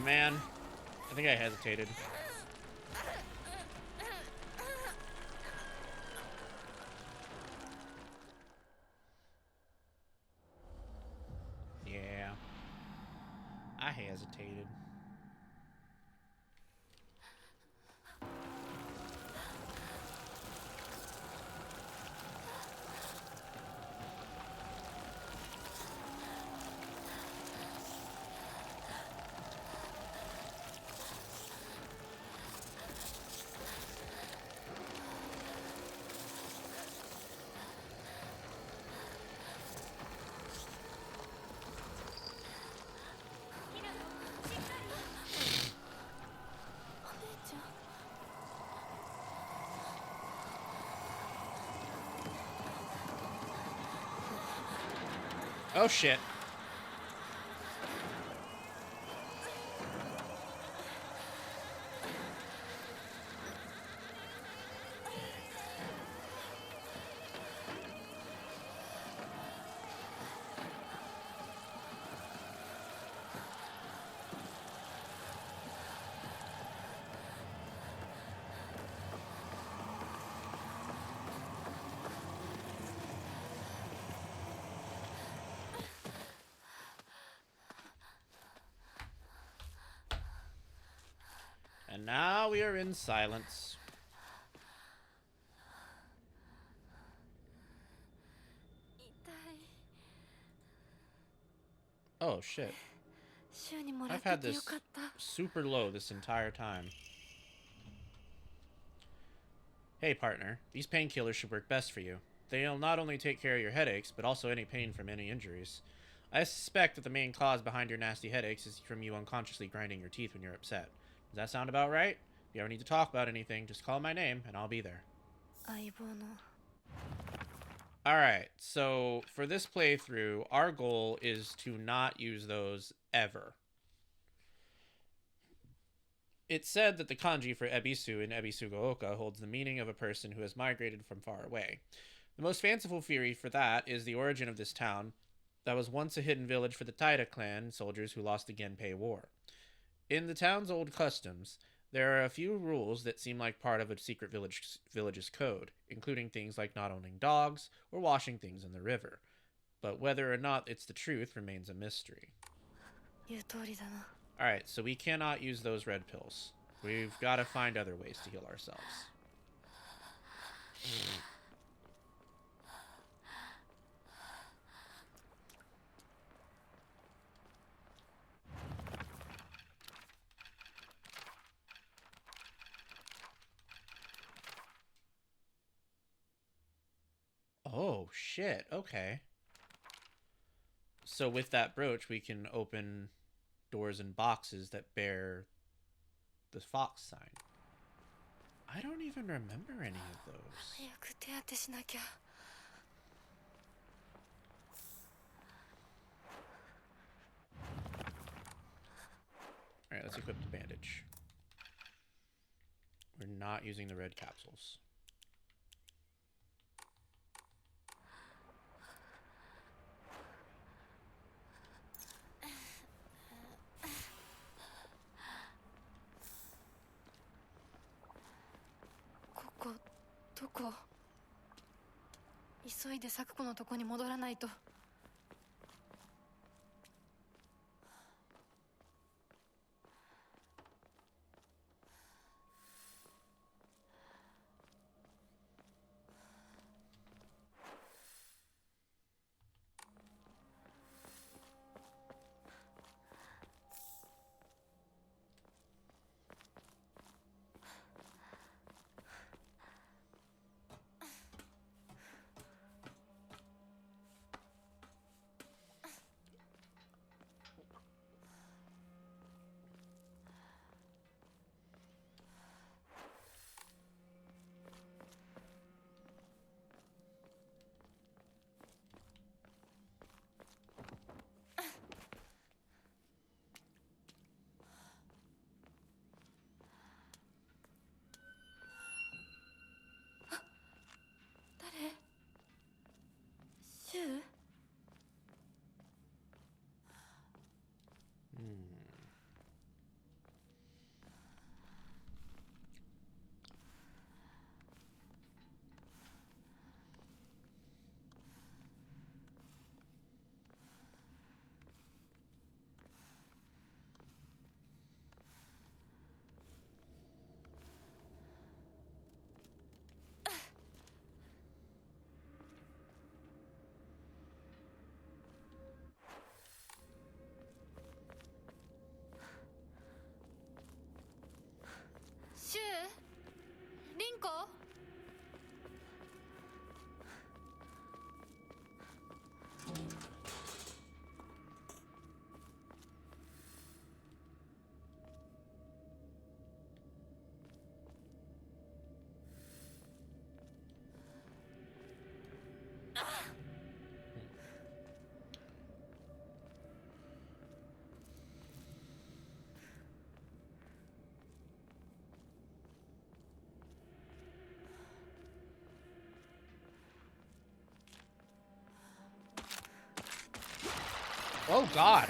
man. I think I hesitated. Yeah. I hesitated. Oh shit. And now we are in silence. Oh shit. I've had this super low this entire time. Hey partner, these painkillers should work best for you. They'll not only take care of your headaches, but also any pain from any injuries. I suspect that the main cause behind your nasty headaches is from you unconsciously grinding your teeth when you're upset. Does that sound about right? If you ever need to talk about anything, just call my name and I'll be there. Alright, so for this playthrough, our goal is to not use those ever. It's said that the kanji for Ebisu in Ebisugaoka holds the meaning of a person who has migrated from far away. The most fanciful theory for that is the origin of this town that was once a hidden village for the Taira clan soldiers who lost the Genpei War. In the town's old customs, there are a few rules that seem like part of a secret village's code, including things like not owning dogs or washing things in the river. But whether or not it's the truth remains a mystery. Alright, so we cannot use those red pills. We've got to find other ways to heal ourselves. Oh, shit. Okay. So with that brooch, we can open doors and boxes that bear the fox sign. I don't even remember any of those. Alright, let's equip the bandage. We're not using the red capsules.
Koko, 急いで咲子のとこに戻らないと。
God.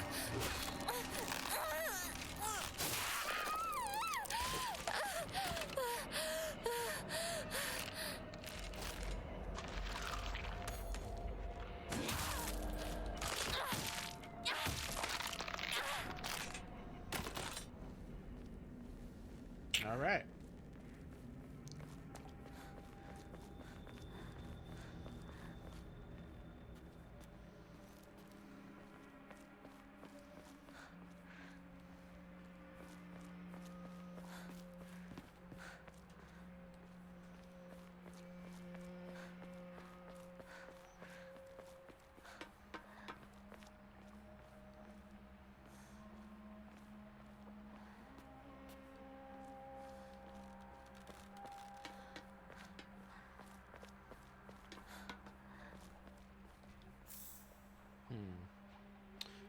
All right.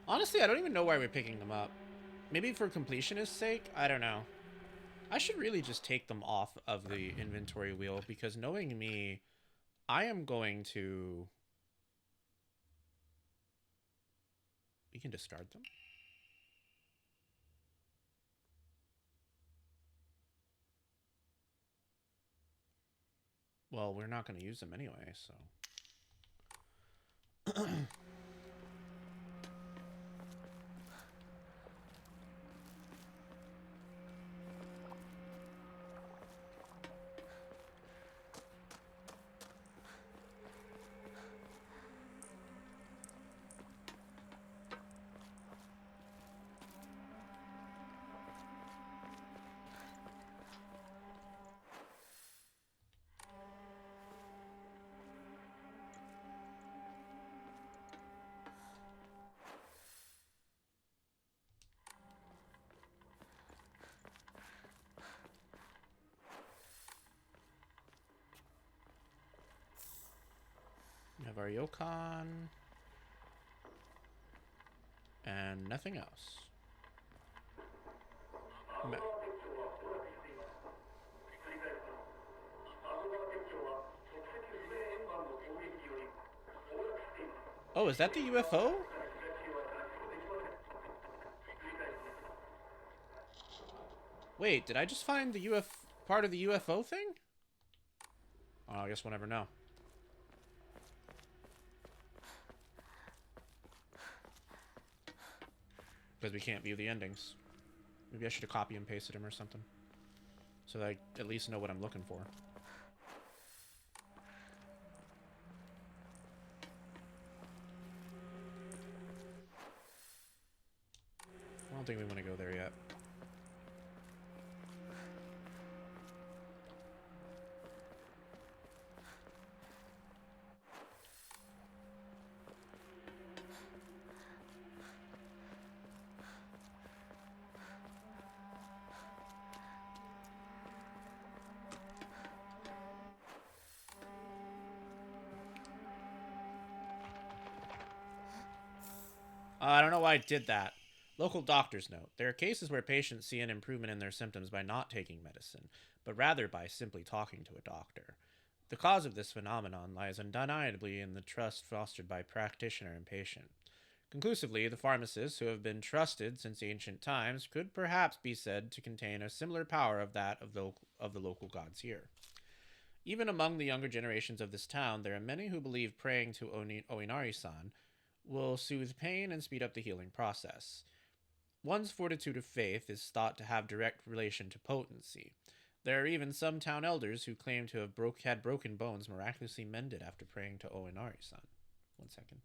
Honestly, I don't even know why we're picking them up. Maybe for completionist's sake? I don't know. I should really just take them off of the inventory wheel because knowing me, I am going to... We can discard them. Well, we're not going to use them anyway, so... We have our Yokon. And nothing else. Oh, is that the UFO? Wait, did I just find the part of the UFO thing? Oh, I guess we'll never know. Because we can't view the endings. Maybe I should have copy and pasted him or something. So that I at least know what I'm looking for. I don't think we want to go there yet. I don't know why I did that. Local doctors note, there are cases where patients see an improvement in their symptoms by not taking medicine, but rather by simply talking to a doctor. The cause of this phenomenon lies undeniably in the trust fostered by practitioner and patient. Conclusively, the pharmacists, who have been trusted since ancient times, could perhaps be said to contain a similar power of that of the local gods here. Even among the younger generations of this town, there are many who believe praying to Oinari-san will soothe pain and speed up the healing process. One's fortitude of faith is thought to have direct relation to potency. There are even some town elders who claim to have had broken bones miraculously mended after praying to Oinari-san. 1 second.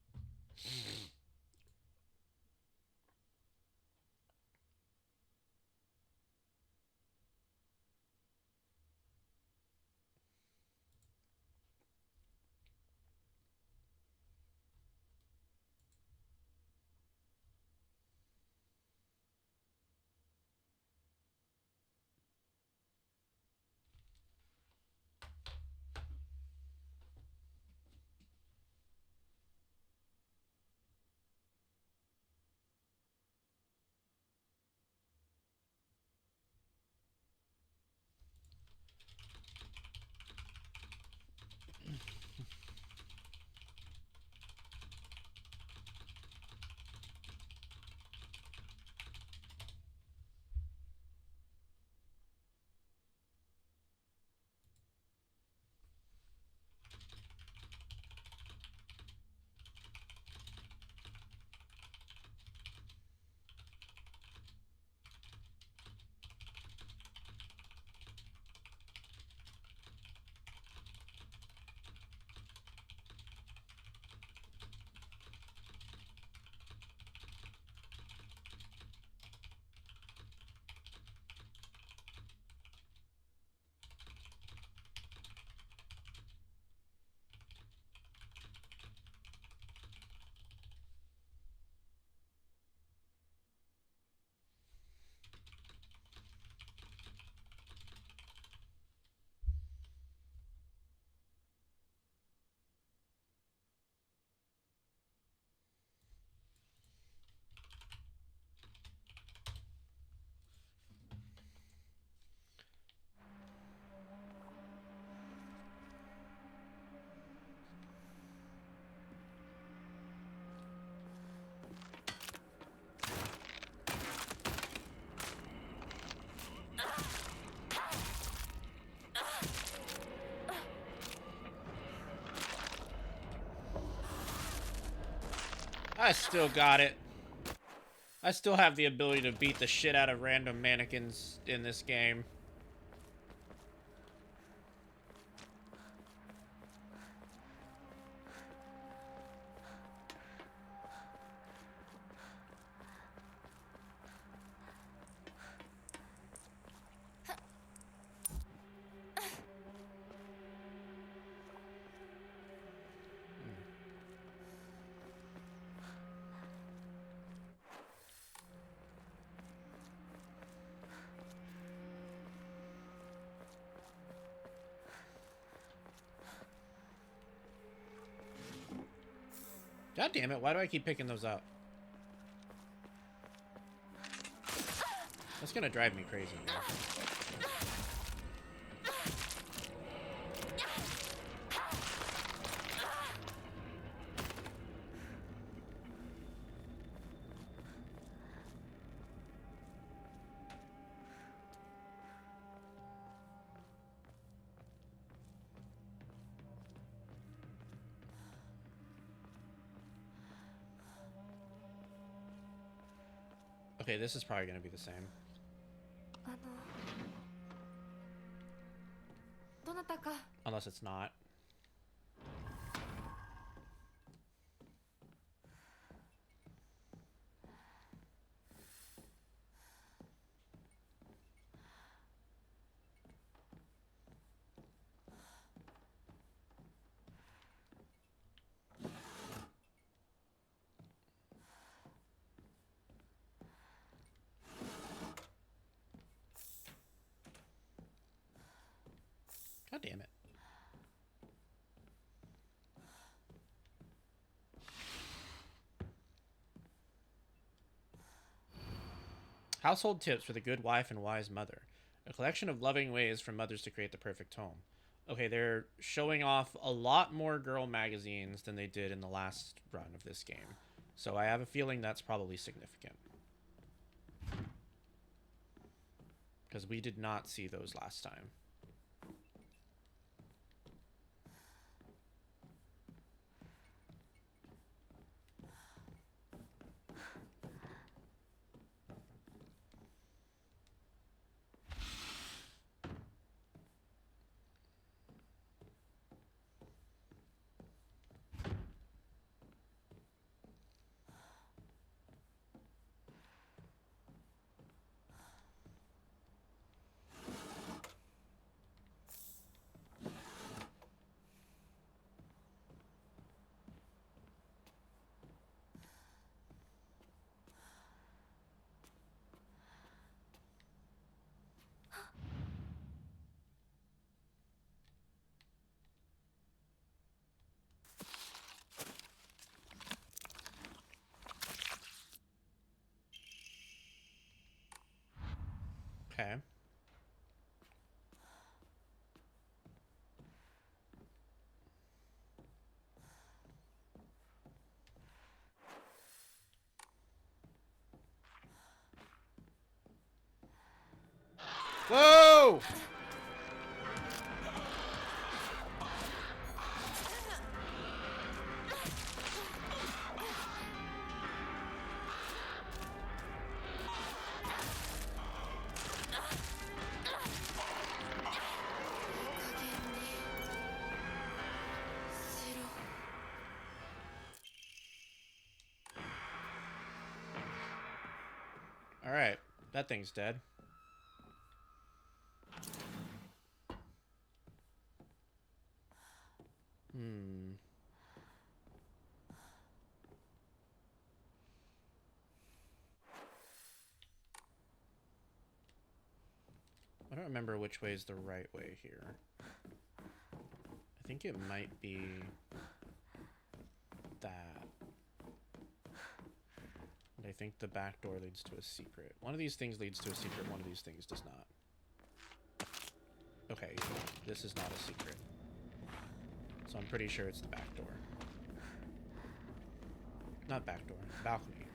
I still got it. I still have the ability to beat the shit out of random mannequins in this game. God damn it, why do I keep picking those up? That's gonna drive me crazy, man. Okay, this is probably gonna be the same.
どなたか
Unless it's not. God damn it. Household tips for the good wife and wise mother. A collection of loving ways for mothers to create the perfect home. Okay, they're showing off a lot more girl magazines than they did in the last run of this game. So I have a feeling that's probably significant. Because we did not see those last time. Okay. Whoa! Alright, that thing's dead. I don't remember which way is the right way here. I think it might be that. And I think the back door leads to a secret. One of these things leads to a secret, one of these things does not. Okay, this is not a secret. So I'm pretty sure it's the back door. Not back door, balcony.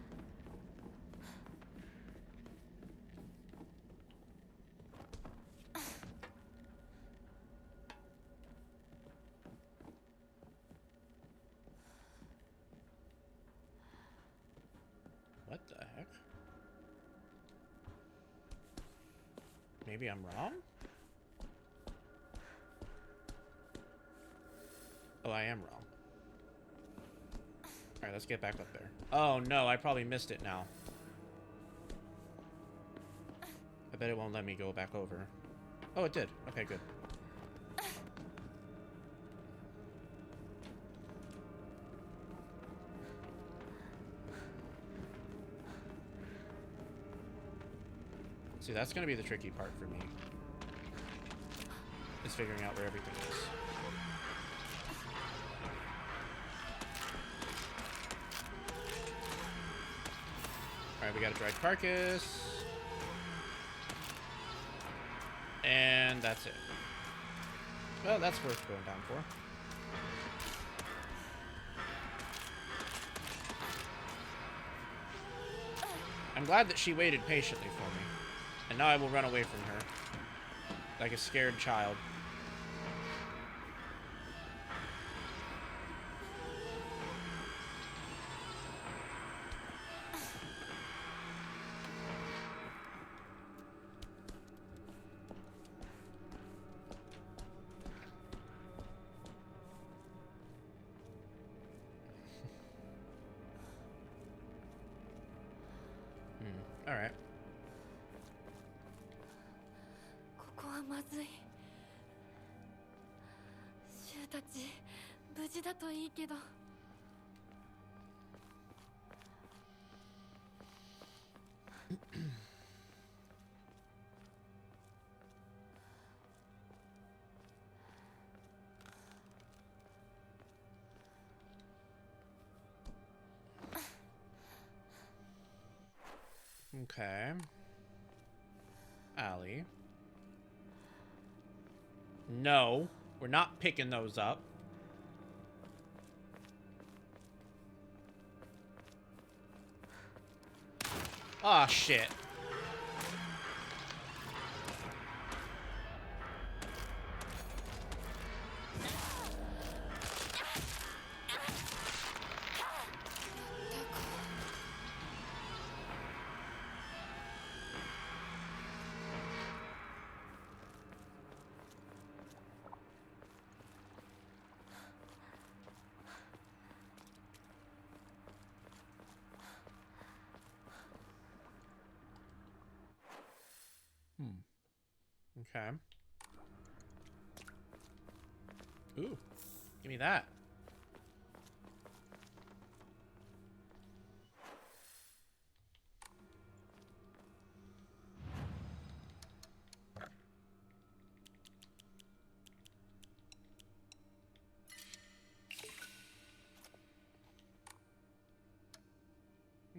What the heck? Maybe I'm wrong? Oh, I am wrong. Alright, let's get back up there. Oh no, I probably missed it now. I bet it won't let me go back over. Oh, it did. Okay, good. See, that's gonna be the tricky part for me. Is figuring out where everything is. Alright, we got a dried carcass. And that's it. Well, that's worth going down for. I'm glad that she waited patiently for me. And now I will run away from her. Like a scared child. Alright.
ここはまずい。シュウたち無事だといいけど。
Okay. Allie. No, we're not picking those up. Ah, shit. Okay. Ooh, give me that.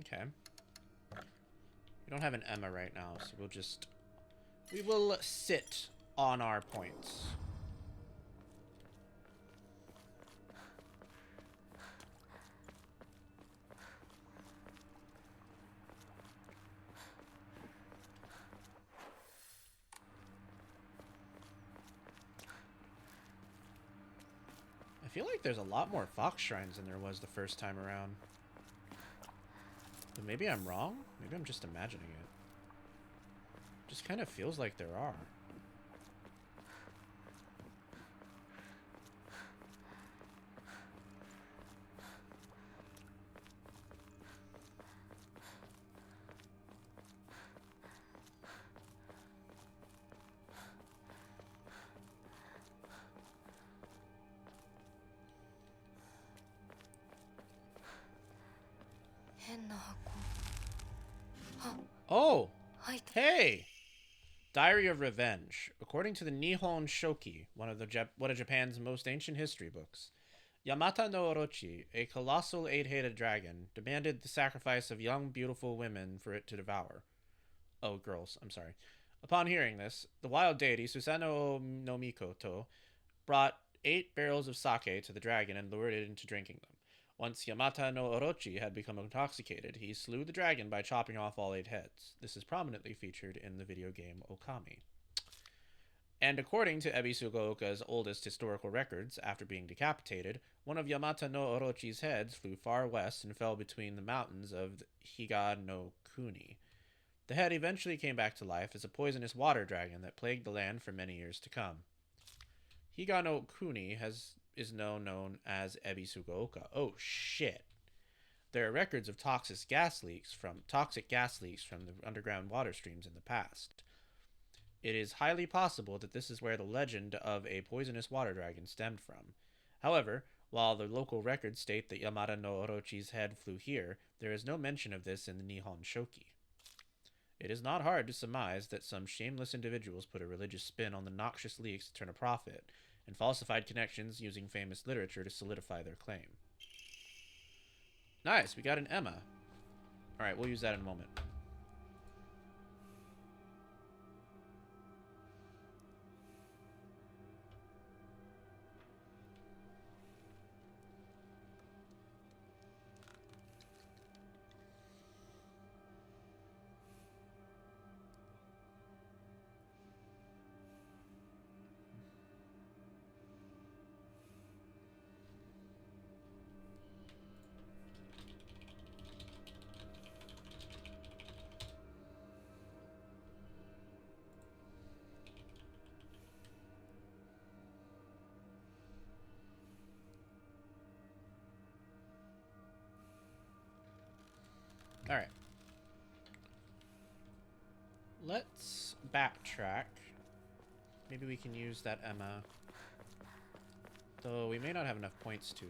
Okay. We don't have an Emma right now, so we will sit on our points. I feel like there's a lot more fox shrines than there was the first time around. But maybe I'm wrong? Maybe I'm just imagining it. Just kind of feels like there are. Oh! Hey! Diary of Revenge. According to the Nihon Shoki, one of Japan's most ancient history books, Yamata no Orochi, a colossal 8-headed dragon, demanded the sacrifice of young, beautiful women for it to devour. Oh, girls, I'm sorry. Upon hearing this, the wild deity Susanoo no Mikoto brought 8 barrels of sake to the dragon and lured it into drinking them. Once Yamata no Orochi had become intoxicated, he slew the dragon by chopping off all 8 heads. This is prominently featured in the video game Okami. And according to Ebisugaoka's oldest historical records, after being decapitated, one of Yamata no Orochi's heads flew far west and fell between the mountains of Higa no Kuni. The head eventually came back to life as a poisonous water dragon that plagued the land for many years to come. Higa no Kuni is now known as Ebisugaoka. Oh shit. There are records of toxic gas leaks from the underground water streams in the past. It is highly possible that this is where the legend of a poisonous water dragon stemmed from. However, while the local records state that Yamata no Orochi's head flew here, there is no mention of this in the Nihon Shoki. It is not hard to surmise that some shameless individuals put a religious spin on the noxious leaks to turn a profit, and falsified connections using famous literature to solidify their claim. Nice, we got an Emma. Alright, we'll use that in a moment. Alright. Let's backtrack. Maybe we can use that Emma. Though we may not have enough points to.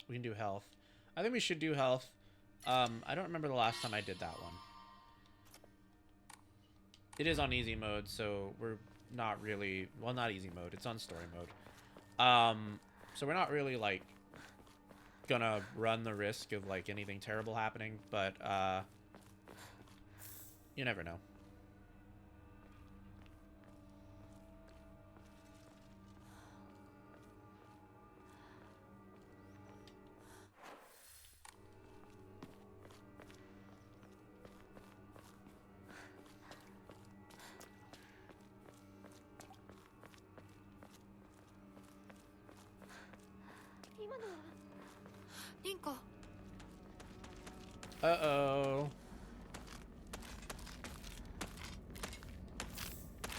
We can do health. I think we should do health. I don't remember the last time I did that one. It is on easy mode, so we're not really... Well, not easy mode. It's on story mode. So we're not really, like, gonna run the risk of, like, anything terrible happening, but, you never know. Uh-oh.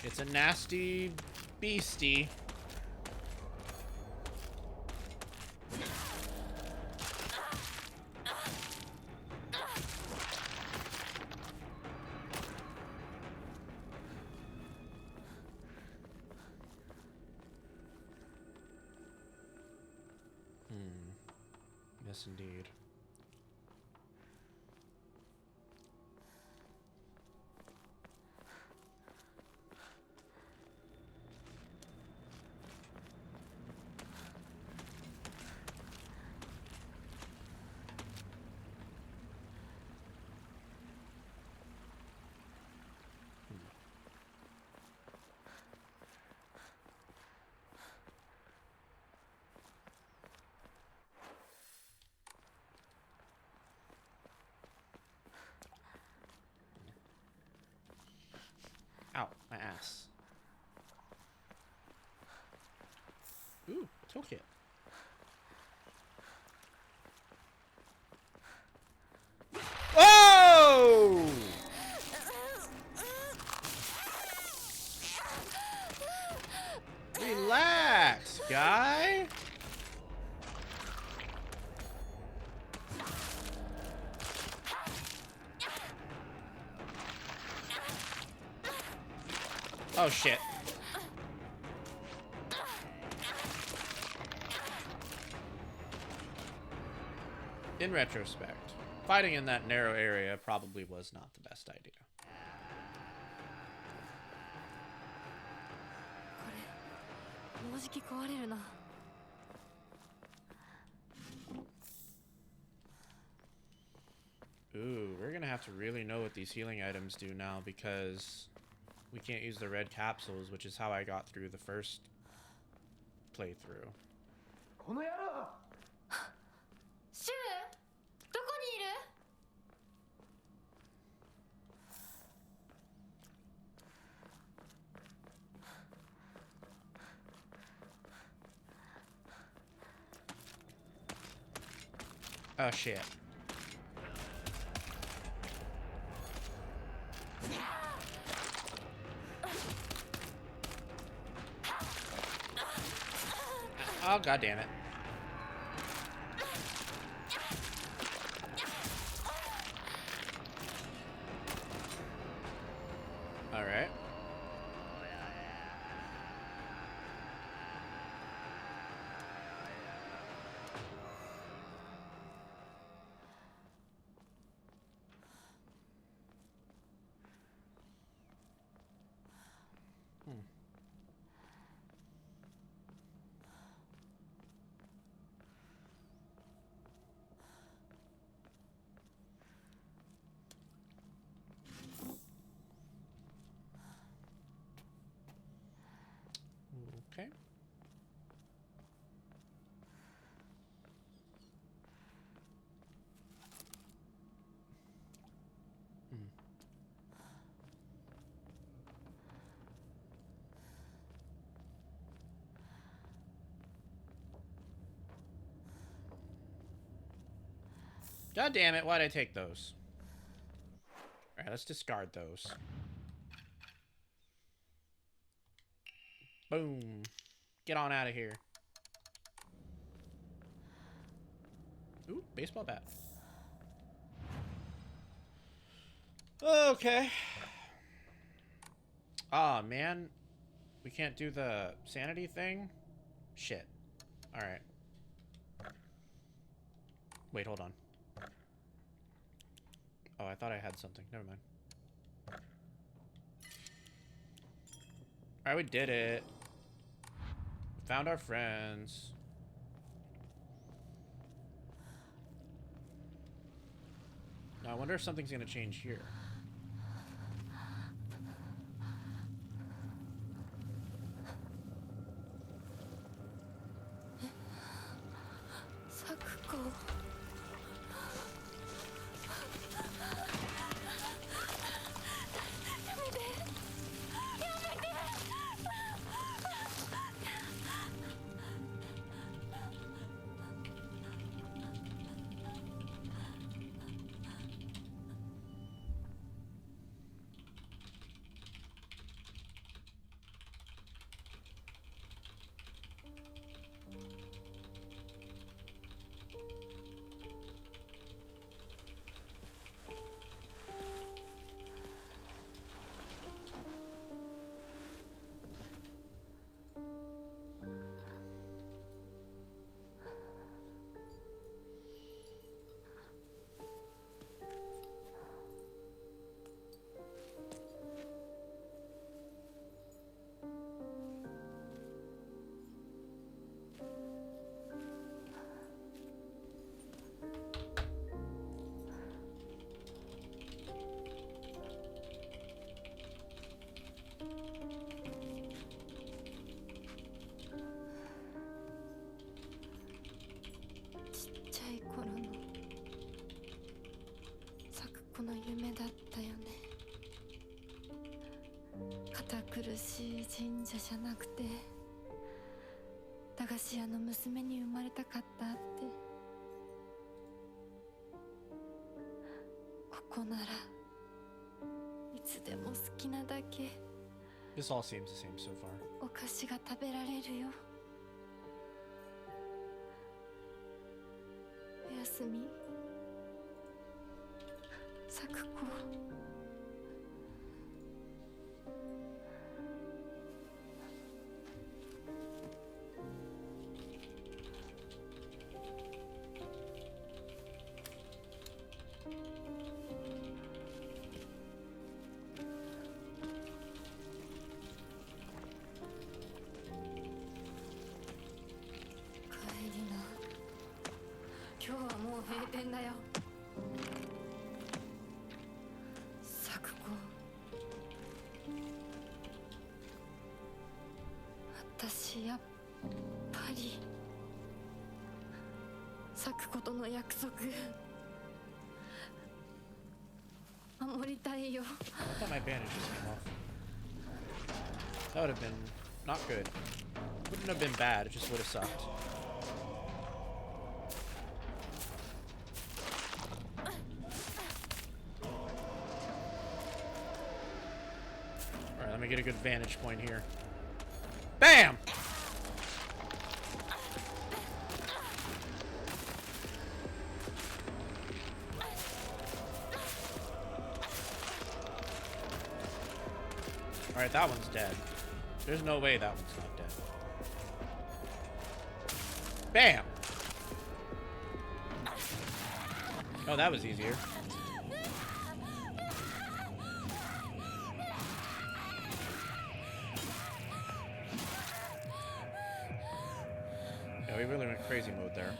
It's a nasty beastie. Yes, indeed. Ow, my ass. Ooh, toolkit. Whoa! Relax, guy. Oh shit. In retrospect, fighting in that narrow area probably was not the best idea. Ooh, we're gonna have to really know what these healing items do now, because we can't use the red capsules, which is how I got through the first playthrough. Oh shit. Oh god damn it. All right. Okay. God damn it, why'd I take those? Alright, let's discard those. Boom. Get on out of here. Ooh, baseball bat. Okay. Aw, man. We can't do the sanity thing? Shit. Alright. Wait, hold on. Oh, I thought I had something. Never mind. Alright, we did it. We found our friends. Now, I wonder if something's gonna change here.
Sakuko. Sakukoの夢だったよね。堅苦しい神社じゃなくて駄菓子屋の娘に生まれたかったって。ここならいつでも好きなだけ
This all seems the same so far.
お菓子が食べられるよ。おやすみ、サクコ。今日はもう閉店だよ。サクコ、私やっぱりサクコとの約束守りたいよ。
I thought my bandages came off. That would have been not good. Wouldn't have been bad, it just would have sucked. to get a good vantage point here. Bam! Alright, that one's dead. There's no way that one's not dead. Bam! Oh, that was easier. Yeah, we really went crazy mode there.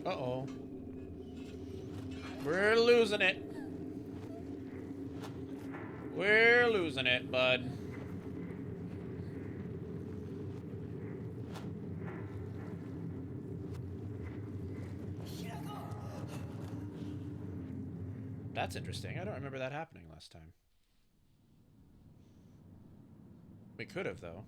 Uh-oh. We're losing it. We're losing it, bud. That's interesting. I don't remember that happening last time. We could have, though.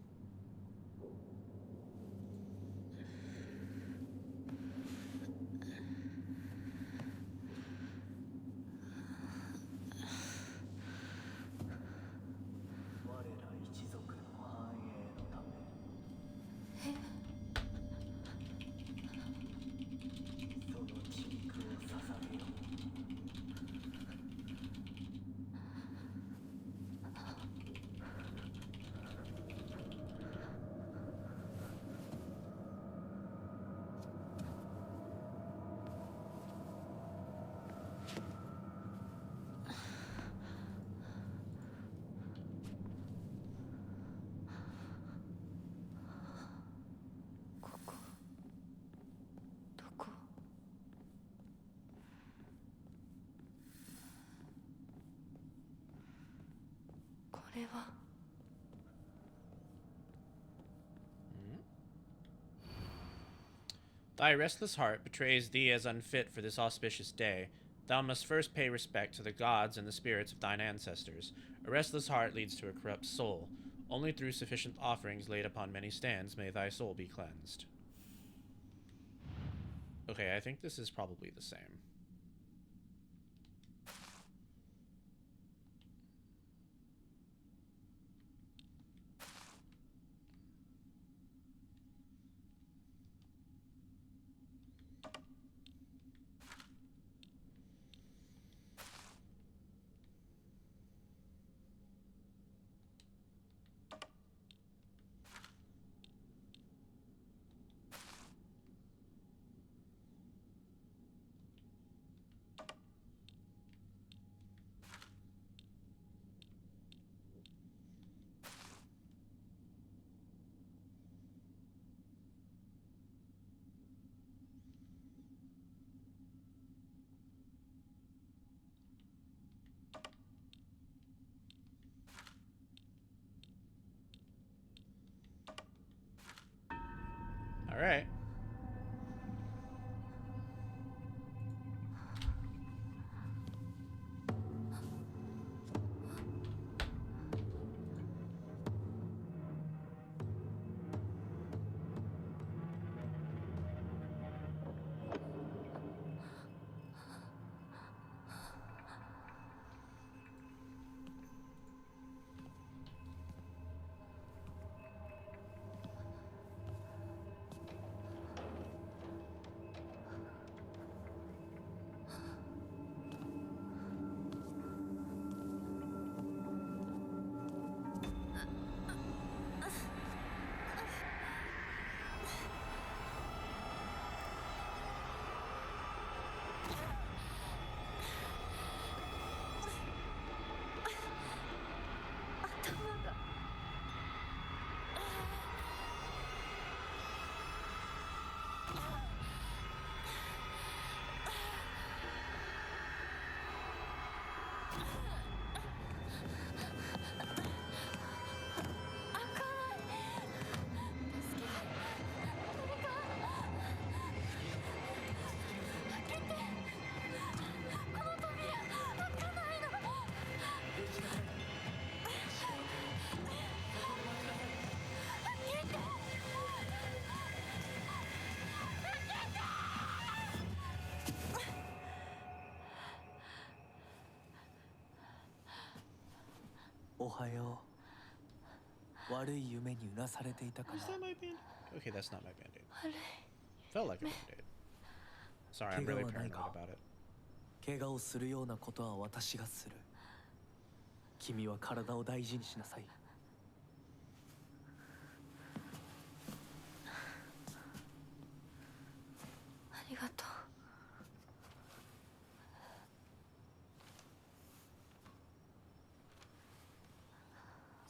Thy restless heart betrays thee as unfit for this auspicious day. Thou must first pay respect to the gods and the spirits of thine ancestors. A restless heart leads to a corrupt soul. Only through sufficient offerings laid upon many stands may thy soul be cleansed. Okay, I think this is probably the same. All right.
はよう。悪い夢にうなされていたかな。
Is that my band-aid? Okay, that's not my band-aid. Felt like a band-aid. Sorry, I'm really paranoid about it.
怪我をするようなことは私がする。君は体を大事にしなさい。
ありがとう。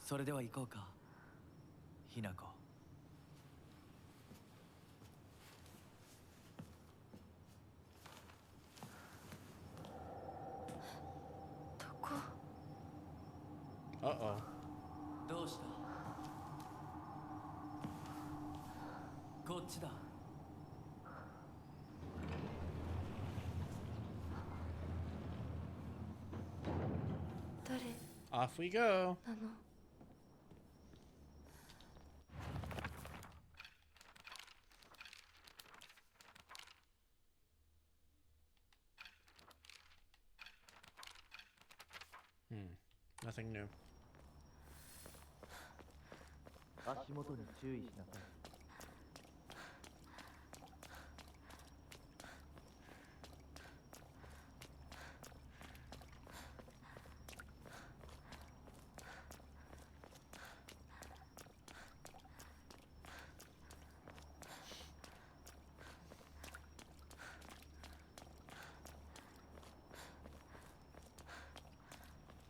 それでは行こうか、ひなこ。
どこ？
Uh-oh.
どうした？こっちだ。
誰
Off we go.
なの？
Nothing new.
足元に注意しなさい。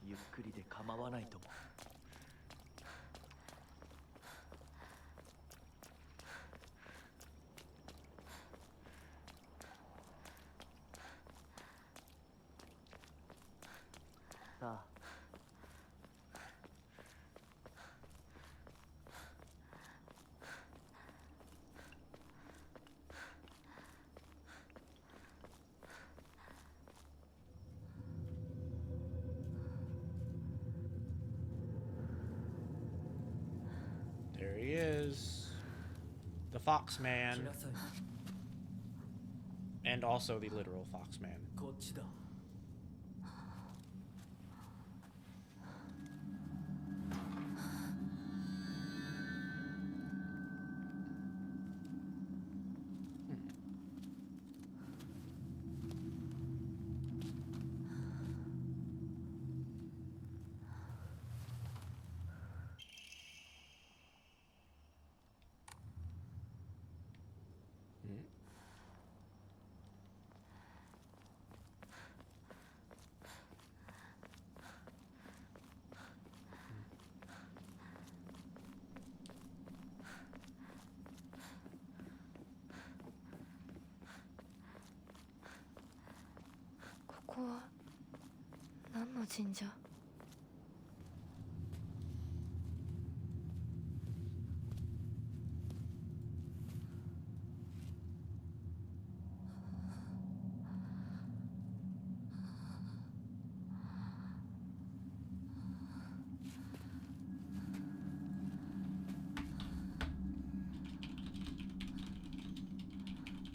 ゆっくりで構わないとも。さあ。
There he is. The Fox Man.
来なさい。
And also the literal Fox Man.
こっちだ。
ここは何の神社？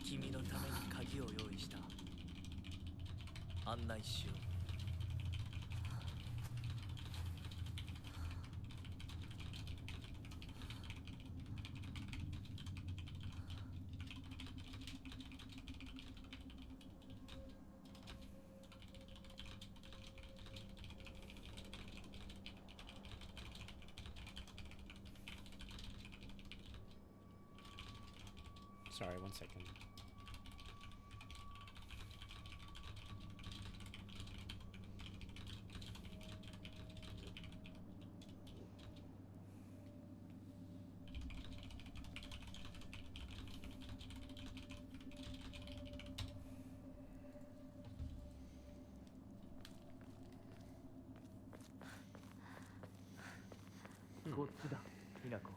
君のために鍵を用意した。案内しよう。
Sorry, 1 second.
Hmm. こっちだ、ひなこ。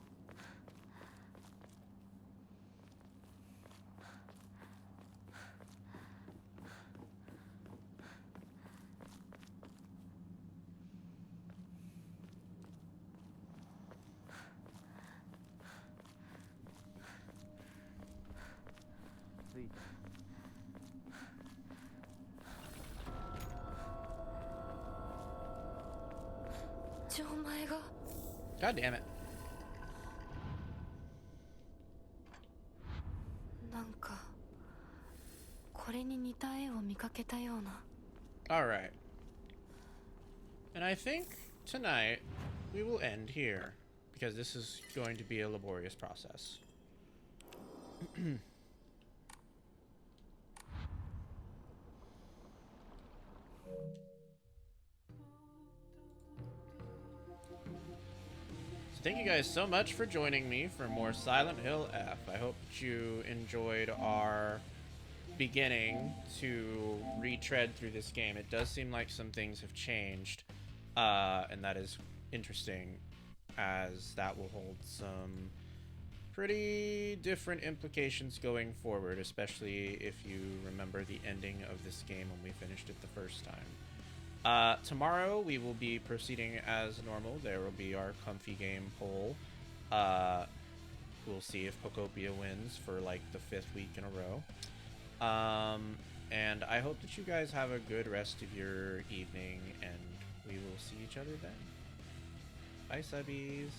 ついた。
ちお前が
God damn it.
なんかこれに似た絵を見かけたような。
Alright. And I think tonight we will end here, because this is going to be a laborious process. So thank you guys so much for joining me for more Silent Hill F. I hope that you enjoyed our beginning to retread through this game. It does seem like some things have changed, and that is interesting, as that will hold some pretty different implications going forward, especially if you remember the ending of this game when we finished it the first time. Tomorrow we will be proceeding as normal. There will be our comfy game poll. We'll see if Pocopia wins for like the 5th week in a row. And I hope that you guys have a good rest of your evening, and we will see each other then. Bye, subbies.